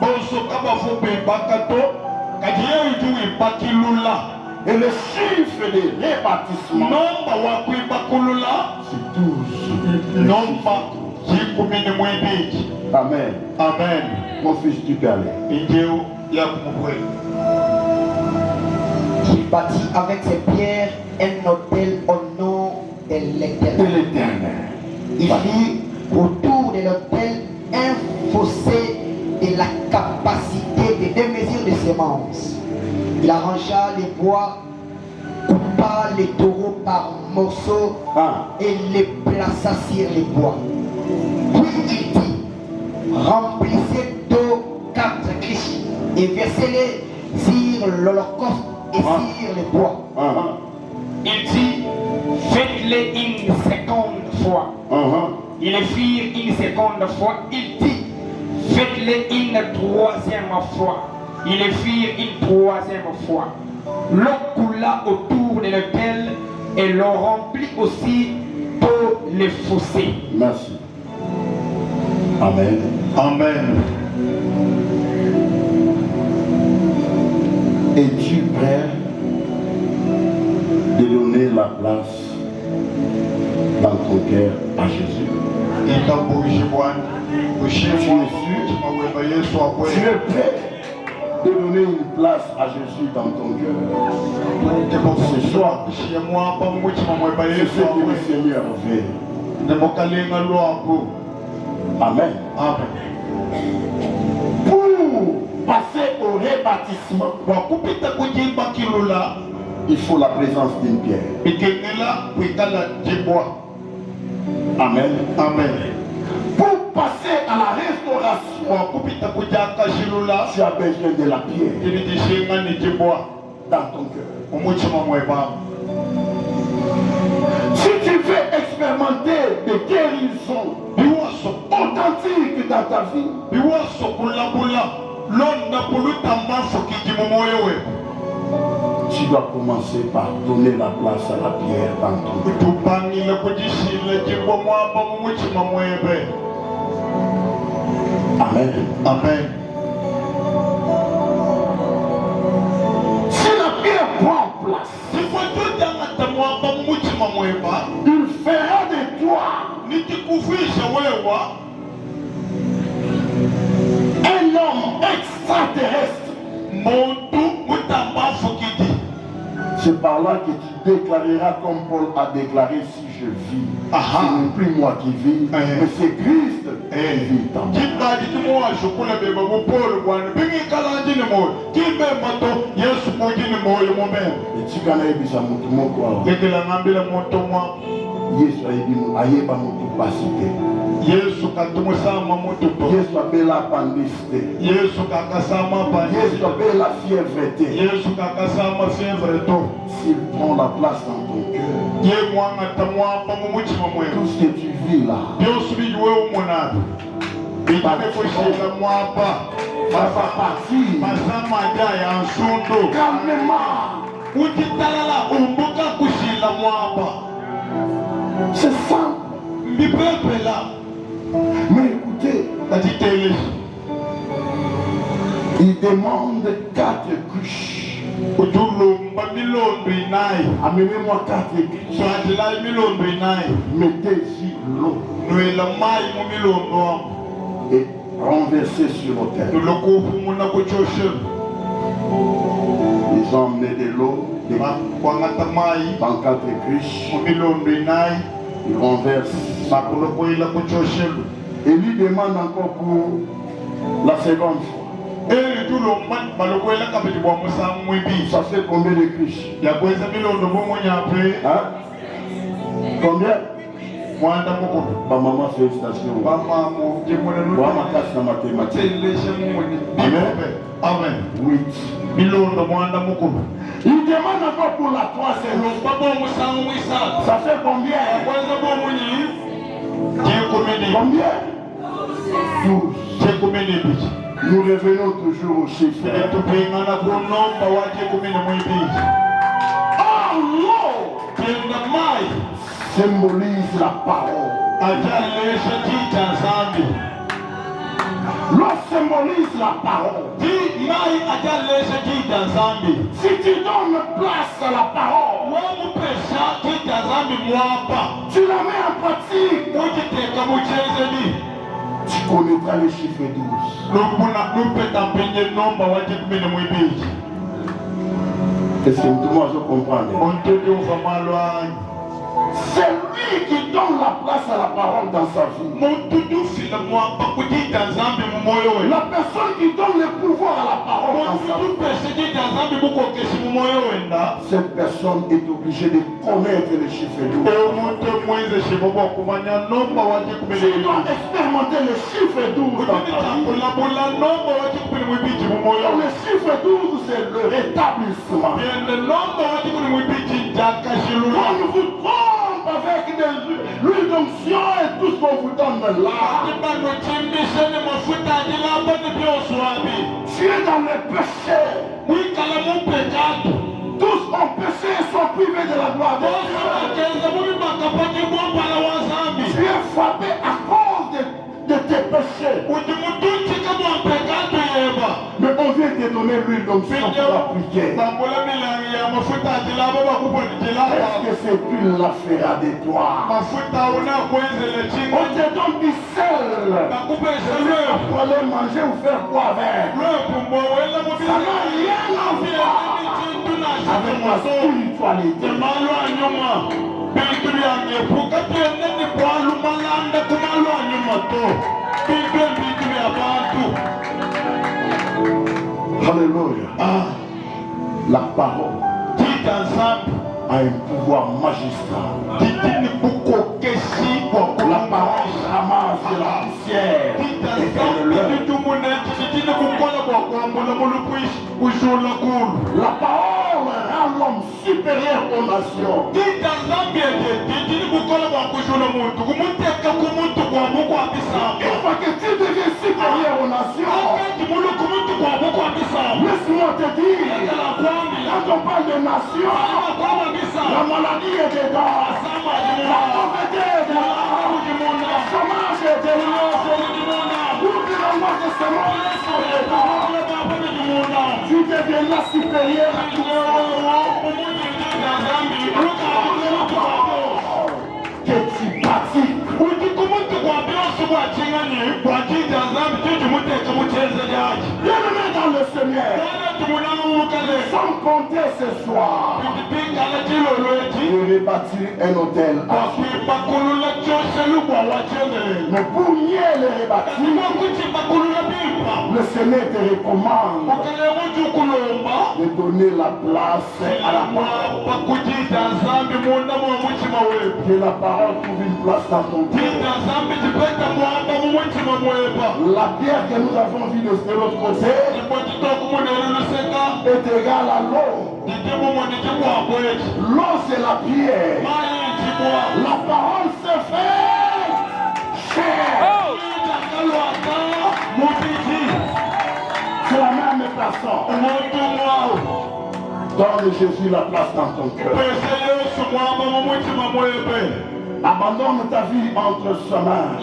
bonso kabafo bebakato kajiyewitu wibakilula Et le chiffre de rebâtissement, nomba wakwibakulula c'est 12. nomba jikumi ni mwibiji. Amen. Amen. Mon fils, tu peux aller. Injeu ya kumukwe Il bâtit avec ses pierres un autel au nom de De l'Éternel. l'Éternel. Il fit autour de l'autel un fossé de la capacité de 2 mesures de semences. Il arrangea les bois, coupa les taureaux par morceaux et les plaça sur les bois. Puis il dit, remplissez d'eau 4 criches et versez-les sur l'holocauste et sur les bois. Il dit, faites-les une seconde fois. Ils le firent une seconde fois. Il dit, faites-les une troisième fois. Ils le firent une troisième fois. L'eau coula autour de l'autel et l'on remplit aussi tous les fossés. Merci. Amen. Amen. Es-tu prêt de donner la place dans ton cœur à Jésus? Itabuishi Bwana ushimwa chimawemba Yesu Tu akweli es prêt de donner une place à Jésus dans ton cœur? Ce soir, shiyamwapa muchimamwemba c'est Yesu ce que le akweli Seigneur veut. nemokalinga lwako. Amen. Amen. Pour passer au rebâtissement, Wakupita kujibakilula il faut la présence d'une pierre. bikengela kwikala jibwa. Amen. Amen. Pour passer à la restauration, Wakupita kujaka shilula tu as besoin de la pierre ilijishinga ni jibwa dans ton cœur. umuchimamwemba. Si tu veux expérimenter des guérisons Biwaso authentiques dans ta vie, biwaso kulabula londa kulutamba fukijimu moyo wewe. tu dois commencer par donner la place à la pierre dans ton cœur. Tupangile kujishile jibwa mwamba mumuchima mwebe. Amen. Amen. Si la pierre prend place, Sikwatujangata mwamba mumuchima mweba il fera de toi nikikufisha wewa un homme extraterrestre. muntu mutamba fukiji. C'est par là que tu déclareras comme Paul a déclaré: si je vis, Aha. ce n'est plus moi qui vis, mais c'est Christ qui vit en moi. Kibadi kimuwashukula beba bupolo bwana bingikalanje ni moyo kibe mato Yesu moji ni moyo mumbe. Et tu connais bisa mutu moko Lekela ngambile muntu mwa Yesu ayeba mutu pasite. Yesu katumusama mutu to. Yesu abela pandiste. Yesu kakasama pa Yesu abela fièvreté. Yesu kakasama fièvre to. S'il prend la place dans ton cœur, Ye mwanga tamwamba mumuchima tout mwema. ce que tu vis là, Yesu bijuwe umunadu. Bijime kushika mwamba. ça va partir Masama ya nsundo. calmement. Ukitalala umbuka kushila mwamba. C'est ça. Mbipepe la. Mais écoutez, Katitele. il demande 4 cruches. Ujulumba milondo inai. Amenez-moi 4 cruches. Swatila milondo inai. Mettez-y l'eau Nwela mai mu milondo wangu. et renversez sur l'autel. Nulokufu muna kuchoshelu. Ils ont emmené de l'eau Kwangata mai. dans 4 cruches. Mu milondo inai. Ils renversent. Makulokoila kuchoshelu. Élie demande encore pour la seconde fois. Ça fait combien de criches? Hein? Combien? Maman, félicitations. Amen. 8. Il demande encore pour la troisième. Ça fait combien? Combien? 12. Nous revenons toujours au chiffre. Oh Lord symbolise la parole. L'eau symbolise la parole. Si tu donnes place à la parole, tu la mets en pratique, tu connaîtras les chiffres 12. Est-ce que tout le monde comprend? C'est lui qui donne la place à la parole dans sa vie. La personne qui donne le pouvoir à la parole dans sa vie. Cette personne est obligée de connaître les chiffres 12. Tu dois expérimenter le chiffre 12 dans ta vie. Le chiffre 12, c'est le rétablissement. On vous trompe avec l'huile d'onction et tout ce qu'on vous donne là. Tu es dans le péché. Tous ont péché et sont privés de la gloire de Dieu. Tu es frappé à cause de tes péchés. Mais on vient te donner l'huile d'onction pour l'appliquer. Est-ce que cette huile la fera de toi? On te donne du sel. Pour aller manger ou faire quoi avec? Ça n'a rien à voir avec la spiritualité. Alléluia. La parole a un pouvoir magistral. La parole ramasse de la poussière et fait le leurre. La parole rend l'homme supérieur aux nations. Une fois que tu deviens supérieur aux nations, laisse-moi te dire, quand on parle de nations, la maladie est dedans, la pauvreté est dedans, le chômage est dedans, toute la mort de ce monde. Tu deviens supérieur à tout le que tu pratiques. Bienvenue dans le Seigneur. Sans compter ce soir, je vais bâtir un hôtel. Mais pour mieux le rebâtir, le Seigneur te recommande de donner la place à la parole. Que la parole trouve une place dans ton cœur. La pierre que nous avons vue de l'autre côté est égale à l'eau. L'eau c'est la pierre. La parole se fait chair. C'est la même personne. Donne Jésus la place dans ton cœur. Abandonne ta vie entre ses mains.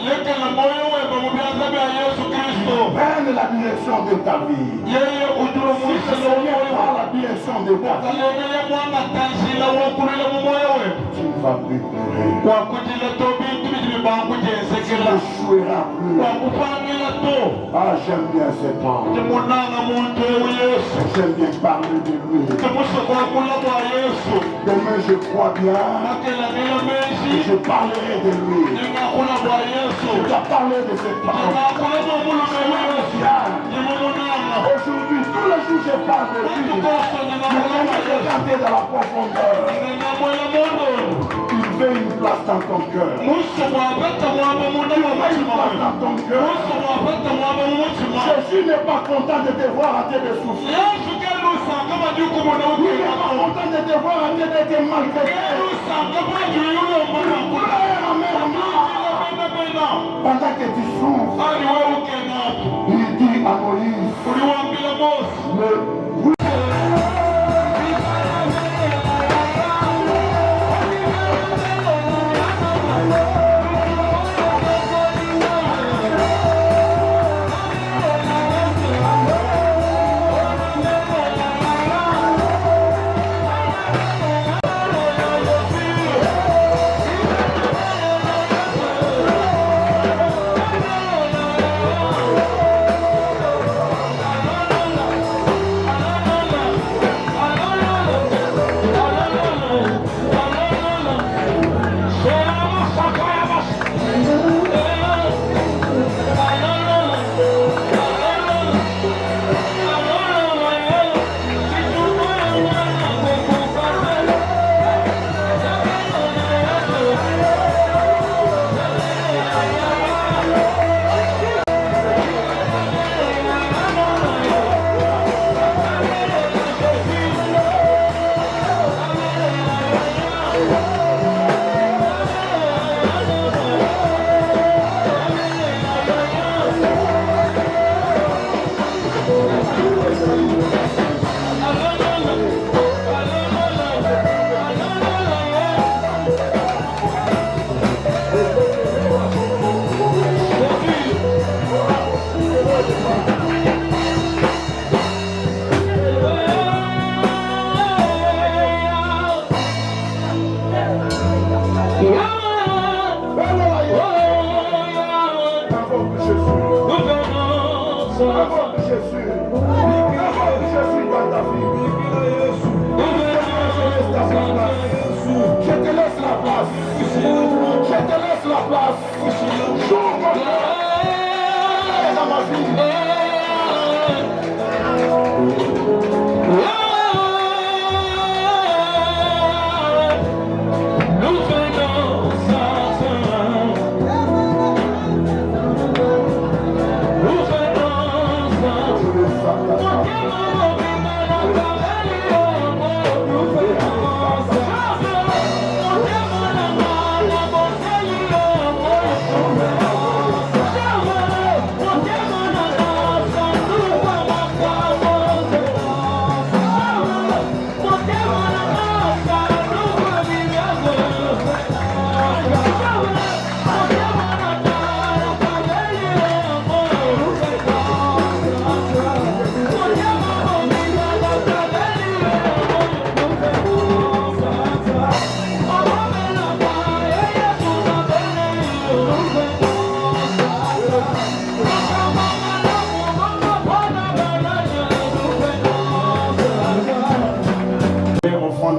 Prenne la direction de ta vie. Si ce Seigneur prend la direction de ta vie, tu ne vas plus pleurer. Tu n'échoueras plus. Ah, j'aime bien cet homme. J'aime bien parler de lui. Demain, je crois bien. Et je parlerai de lui. Je dois parler de cet homme. Aujourd'hui, tous les jours, je parle de lui. Je vais regarder dans la profondeur. Il veut une place dans ton cœur. Il veut une place dans ton cœur. Jésus n'est pas content de te voir à tes souffrir. Il n'est pas content de te voir à tes maltraité. Pendant que tu souffres, il dit à Moïse,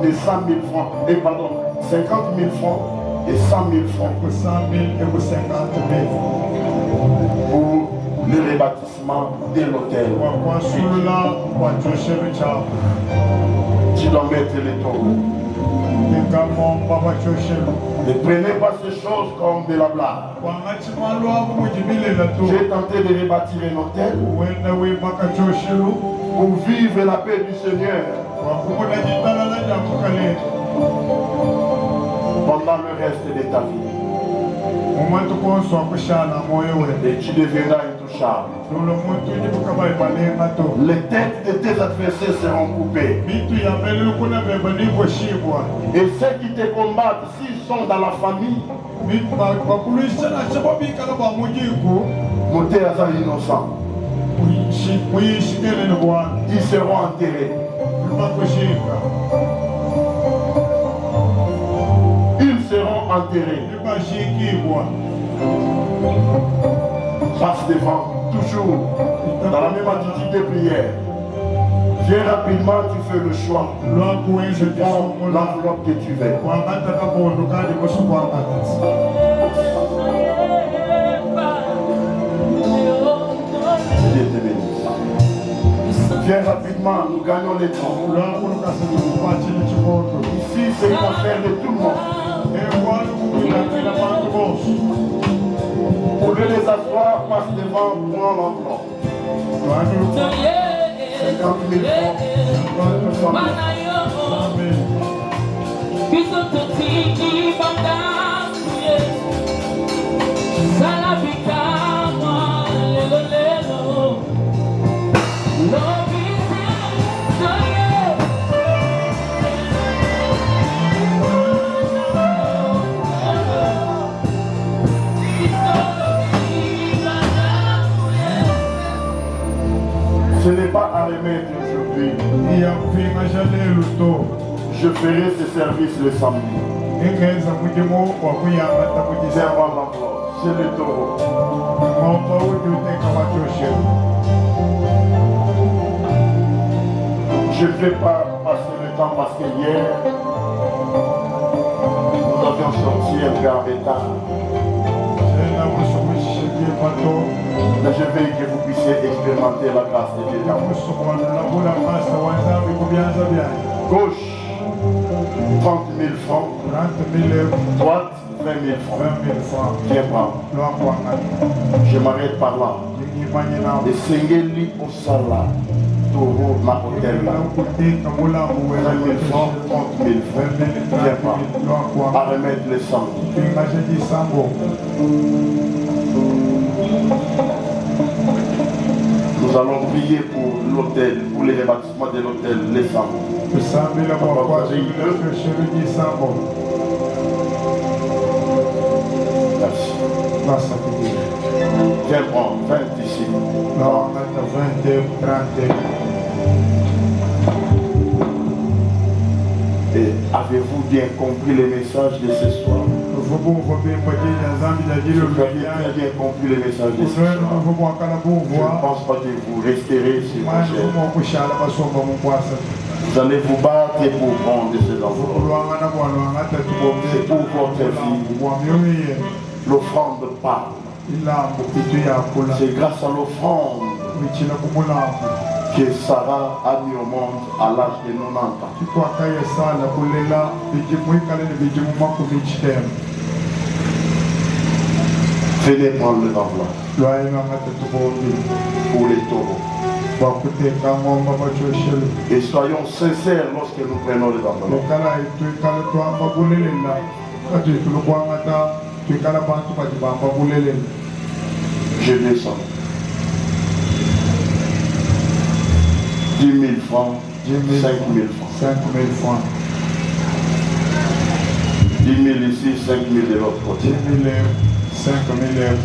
de 100 000 francs, et pardon, 50 000 francs et 100 000 francs. Pour 100 000 et pour 50 000. Pour le rebâtissement de l'hôtel. Tu dois mettre les taux. Ne prenez pas ces choses comme de la blague. J'ai tenté de rebâtir un hôtel pour vivre la paix du Seigneur pendant le reste de ta vie. Et tu deviendras intouchable. Les têtes de tes adversaires seront coupées. Et ceux qui te combattent, s'ils sont dans la famille, montés à innocent, ils seront enterrés. Ils seront enterrés. Passe devant, toujours dans la même attitude de prière. Viens rapidement, tu fais le choix. Tu prends l'enveloppe que tu veux. Dieu te bénisse. Viens rapidement, nous gagnons les temps. Ici, c'est une affaire de tout le monde. Vous voulez les asseoir, passe devant, prends l'enveloppe. 50 000 francs. Ce n'est pas à remettre aujourd'hui. Je ferai ce service le samedi. Servant l'enveloppe, c'est le taureau. Je ne vais pas passer le temps parce que hier, nous avions sorti un peu en retard. Mais je veux que vous puissiez expérimenter la grâce de Dieu. Gauche, 30 000 francs. Droite, 20 000 francs. Viens prendre. Je m'arrête par là. Et Sengeli au Sala, Toro, ma hôtel là. 20 000 francs, 30 000 francs. Viens prendre. À remettre les sangs. Nous allons prier pour l'hôtel, pour les rebâtissements de l'hôtel, les sangs. Merci. Viens prendre, 20 ici. Et avez-vous bien compris les messages de ce soir? Vous avez bien compris les messages de ce soir. Je ne pense pas que vous resterez sur ma chair. Vous allez vous battre pour prendre ces enfants. C'est pour votre vie. L'offrande parle. C'est grâce à l'offrande que Sarah a mis au monde à l'âge de 90 ans. Venez prendre l'enveloppe pour les taureaux. Et soyons sincères lorsque nous prenons les enveloppes. Je descends. 10 000 francs, 5 000 francs. 10 000 ici, 5 000 de l'autre côté. 5 000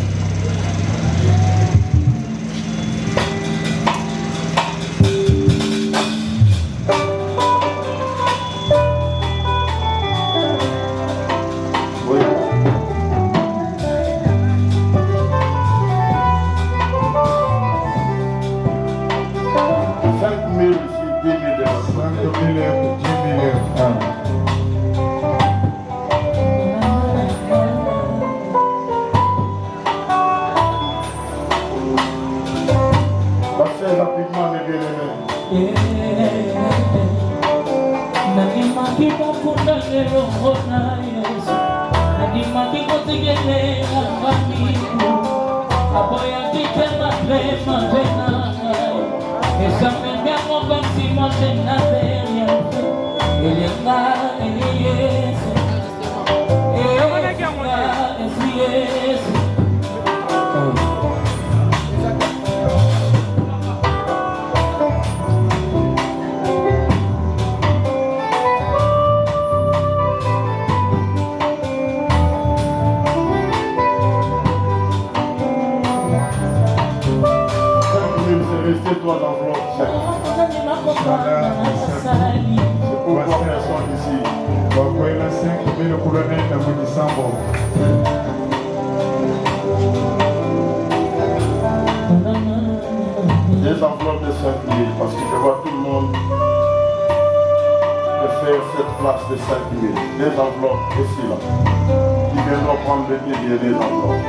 Des enveloppes de 5 000, parce que je vois tout le monde faire cette place de 5 000. Des enveloppes ici là. Qui viendront prendre le billet des enveloppes.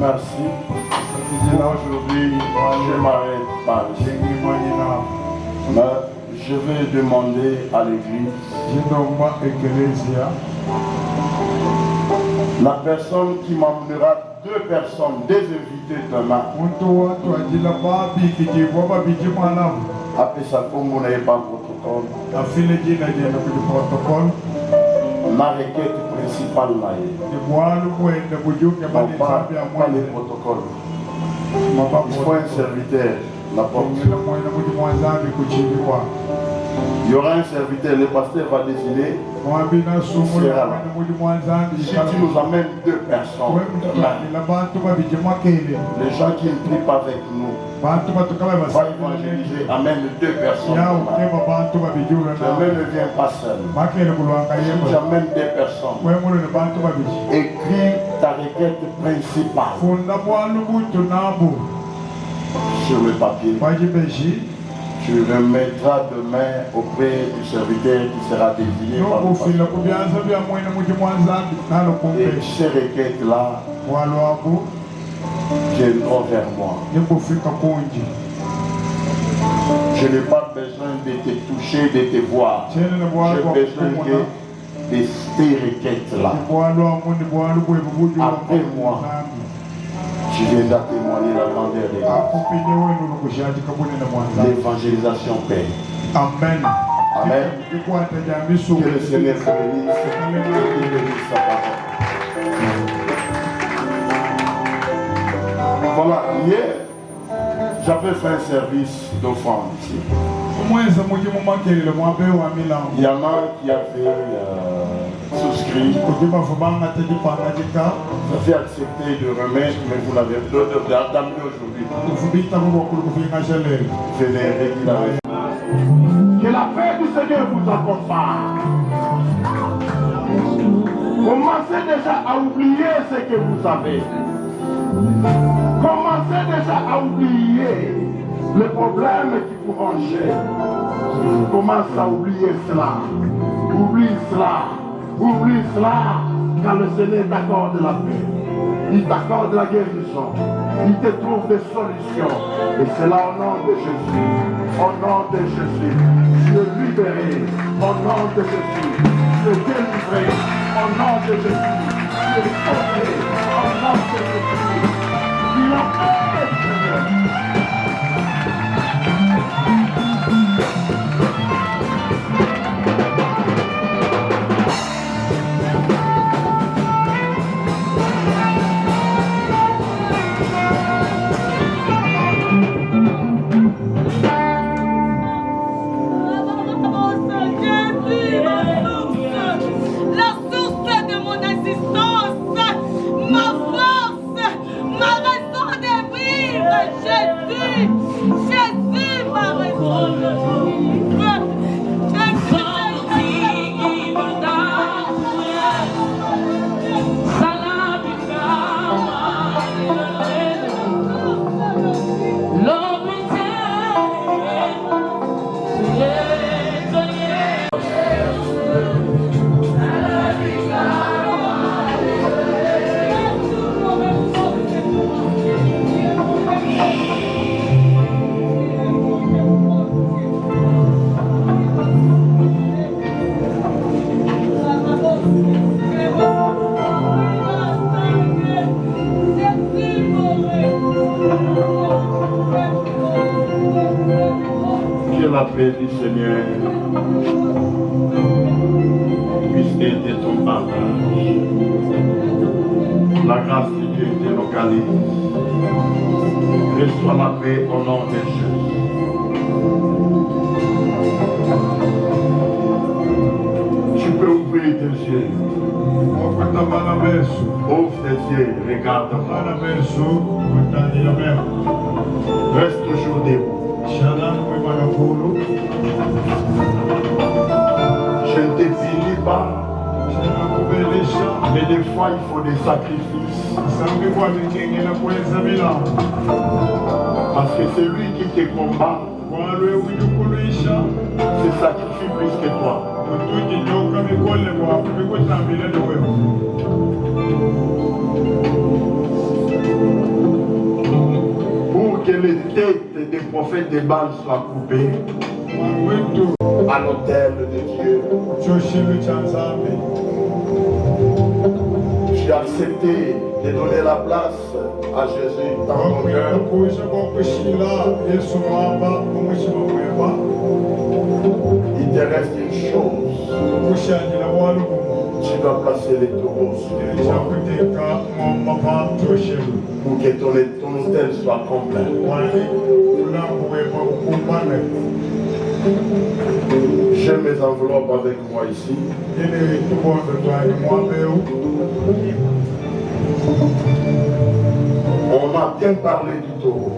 Merci. Aujourd'hui, je m'arrête pas ici. Mais je vais demander à l'église la personne qui m'emmènera 2 personnes, des invités demain. Après ça, comme vous n'avez pas le protocole, ma requête principale là est. Pas le protocole. Il faut un serviteur. La porte. Il y aura un serviteur, le pasteur va décider. Si tu nous amènes 2 personnes, les gens qui ne prient pas avec nous, va évangéliser, amène 2 personnes. Ne viens pas seul. Si tu amènes 2 personnes, écris ta requête principale sur le papier. Tu remettras demain auprès du serviteur qui sera désigné par le pasteur. Et ces requêtes-là viendront vers moi. Je n'ai pas besoin de te toucher, de te voir. J'ai besoin de ces requêtes-là. Après moi, tu viendras témoigner la grandeur de Dieu. L'évangélisation paye. Amen. Amen. Que le Seigneur te bénisse et bénisse sa parole. Voilà, hier, j'avais fait un service d'offrande ici. Il y en a qui avaient souscrit. Vous avez accepté de remettre, mais vous n'avez pas d'amener aujourd'hui. Venez régulièrement. Que la paix du Seigneur vous accompagne. Commencez déjà à oublier ce que vous avez. Commencez déjà à oublier les problèmes qui vous rongent. Commencez à oublier cela. Oublie cela. Oublie cela. Quand le Seigneur t'accorde la paix, il t'accorde la guérison, il te trouve des solutions. Et c'est là au nom de Jésus. Au nom de Jésus. Tu es libéré. Au nom de Jésus. Tu es délivré. Au nom de Jésus. Tu es sauvé. Au nom de Jésus. Il a fait, Seigneur. La source de mon existence, ma force. paix du Seigneur puisse aider ton partage. La grâce de Dieu te localise. Reçois la paix au nom de Jésus. Tu peux ouvrir tes yeux. Ouvre tes yeux, regarde-moi. Reste toujours debout. Je ne te bénis pas. Mais des fois, il faut des sacrifices. Parce que c'est lui qui te combat. Se sacrifie plus que toi. Pour que les têtes des prophètes de Baal soient coupées à l'autel de Dieu, j'ai accepté de donner la place à Jésus dans mon cœur. Il te reste une chose. Tu vas placer les taureaux sur toi pour que ton hôtel soit complet. J'ai mes enveloppes avec moi ici. On m'a bien parlé du taureau.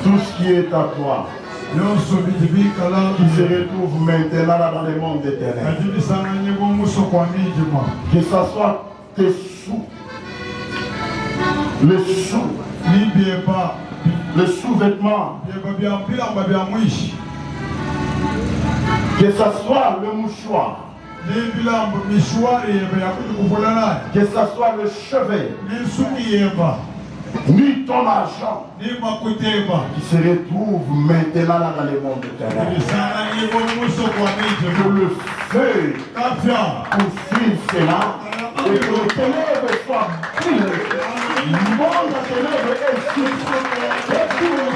Tout ce qui est à toi, qui se retrouve maintenant là dans le monde éternel, que ce soit tes sous, les sous, les sous-vêtements, que ce soit le mouchoir, que ce soit le chevet, ni ton argent qui se retrouve maintenant là dans le monde éternel. Que le feu poursuive cela et que le ténèbre soit pris. Le monde à ténèbre est sur et tout le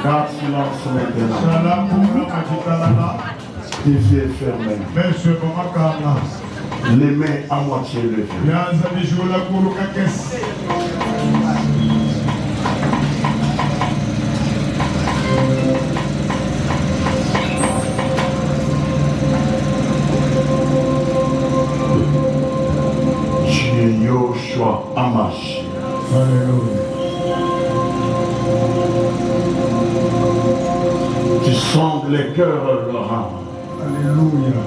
Garde silence maintenant. Les yeux fermés. Les mains à moitié levées. Tu es Yoshua Amash. Tu sondes les cœurs, Laurent. Alléluia.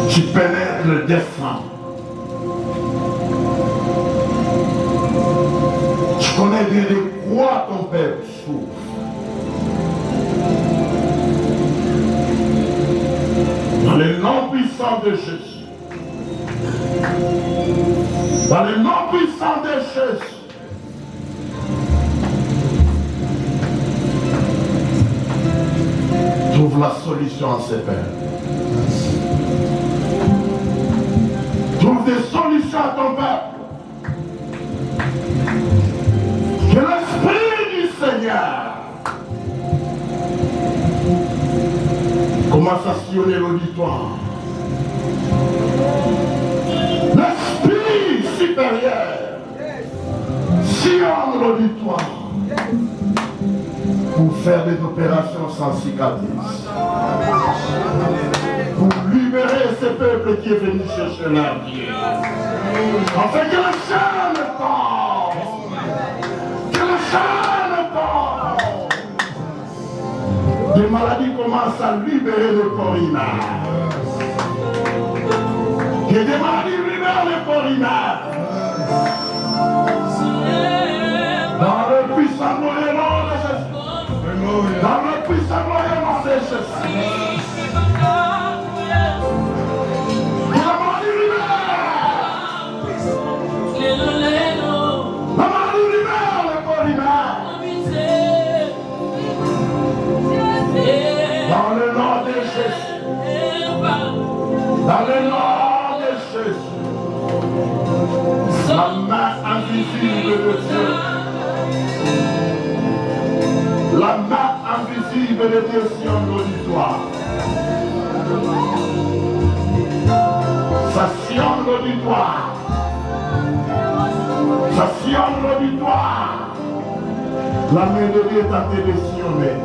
Tu pénètres le destin. Tu connais bien de quoi ton père souffre. Dans le nom puissant de Jésus. Dans le nom puissant de Jésus. Trouve la solution à ces pères. Trouve des solutions à ton peuple. Que l'Esprit du Seigneur commence à sillonner l'auditoire. L'Esprit supérieur sillonne l'auditoire pour faire des opérations sans cicatrice. Pour libérer ce peuple qui est venu chercher leur Dieu. Afin que le jeune tombe. Que le jeune tombe. Des maladies commencent à libérer le corps humain. Que des maladies libèrent le corps humain. Dans le puissant moyen de Jésus. Dans le puissant moyen de Jésus. Dans le nom de Jésus. Dans le nom de Jésus. La main invisible de Dieu. La main invisible de Dieu sur l'auditoire. Ça sillonne l'auditoire. Ça sillonne l'auditoire. La main de Dieu est en train de sillonner.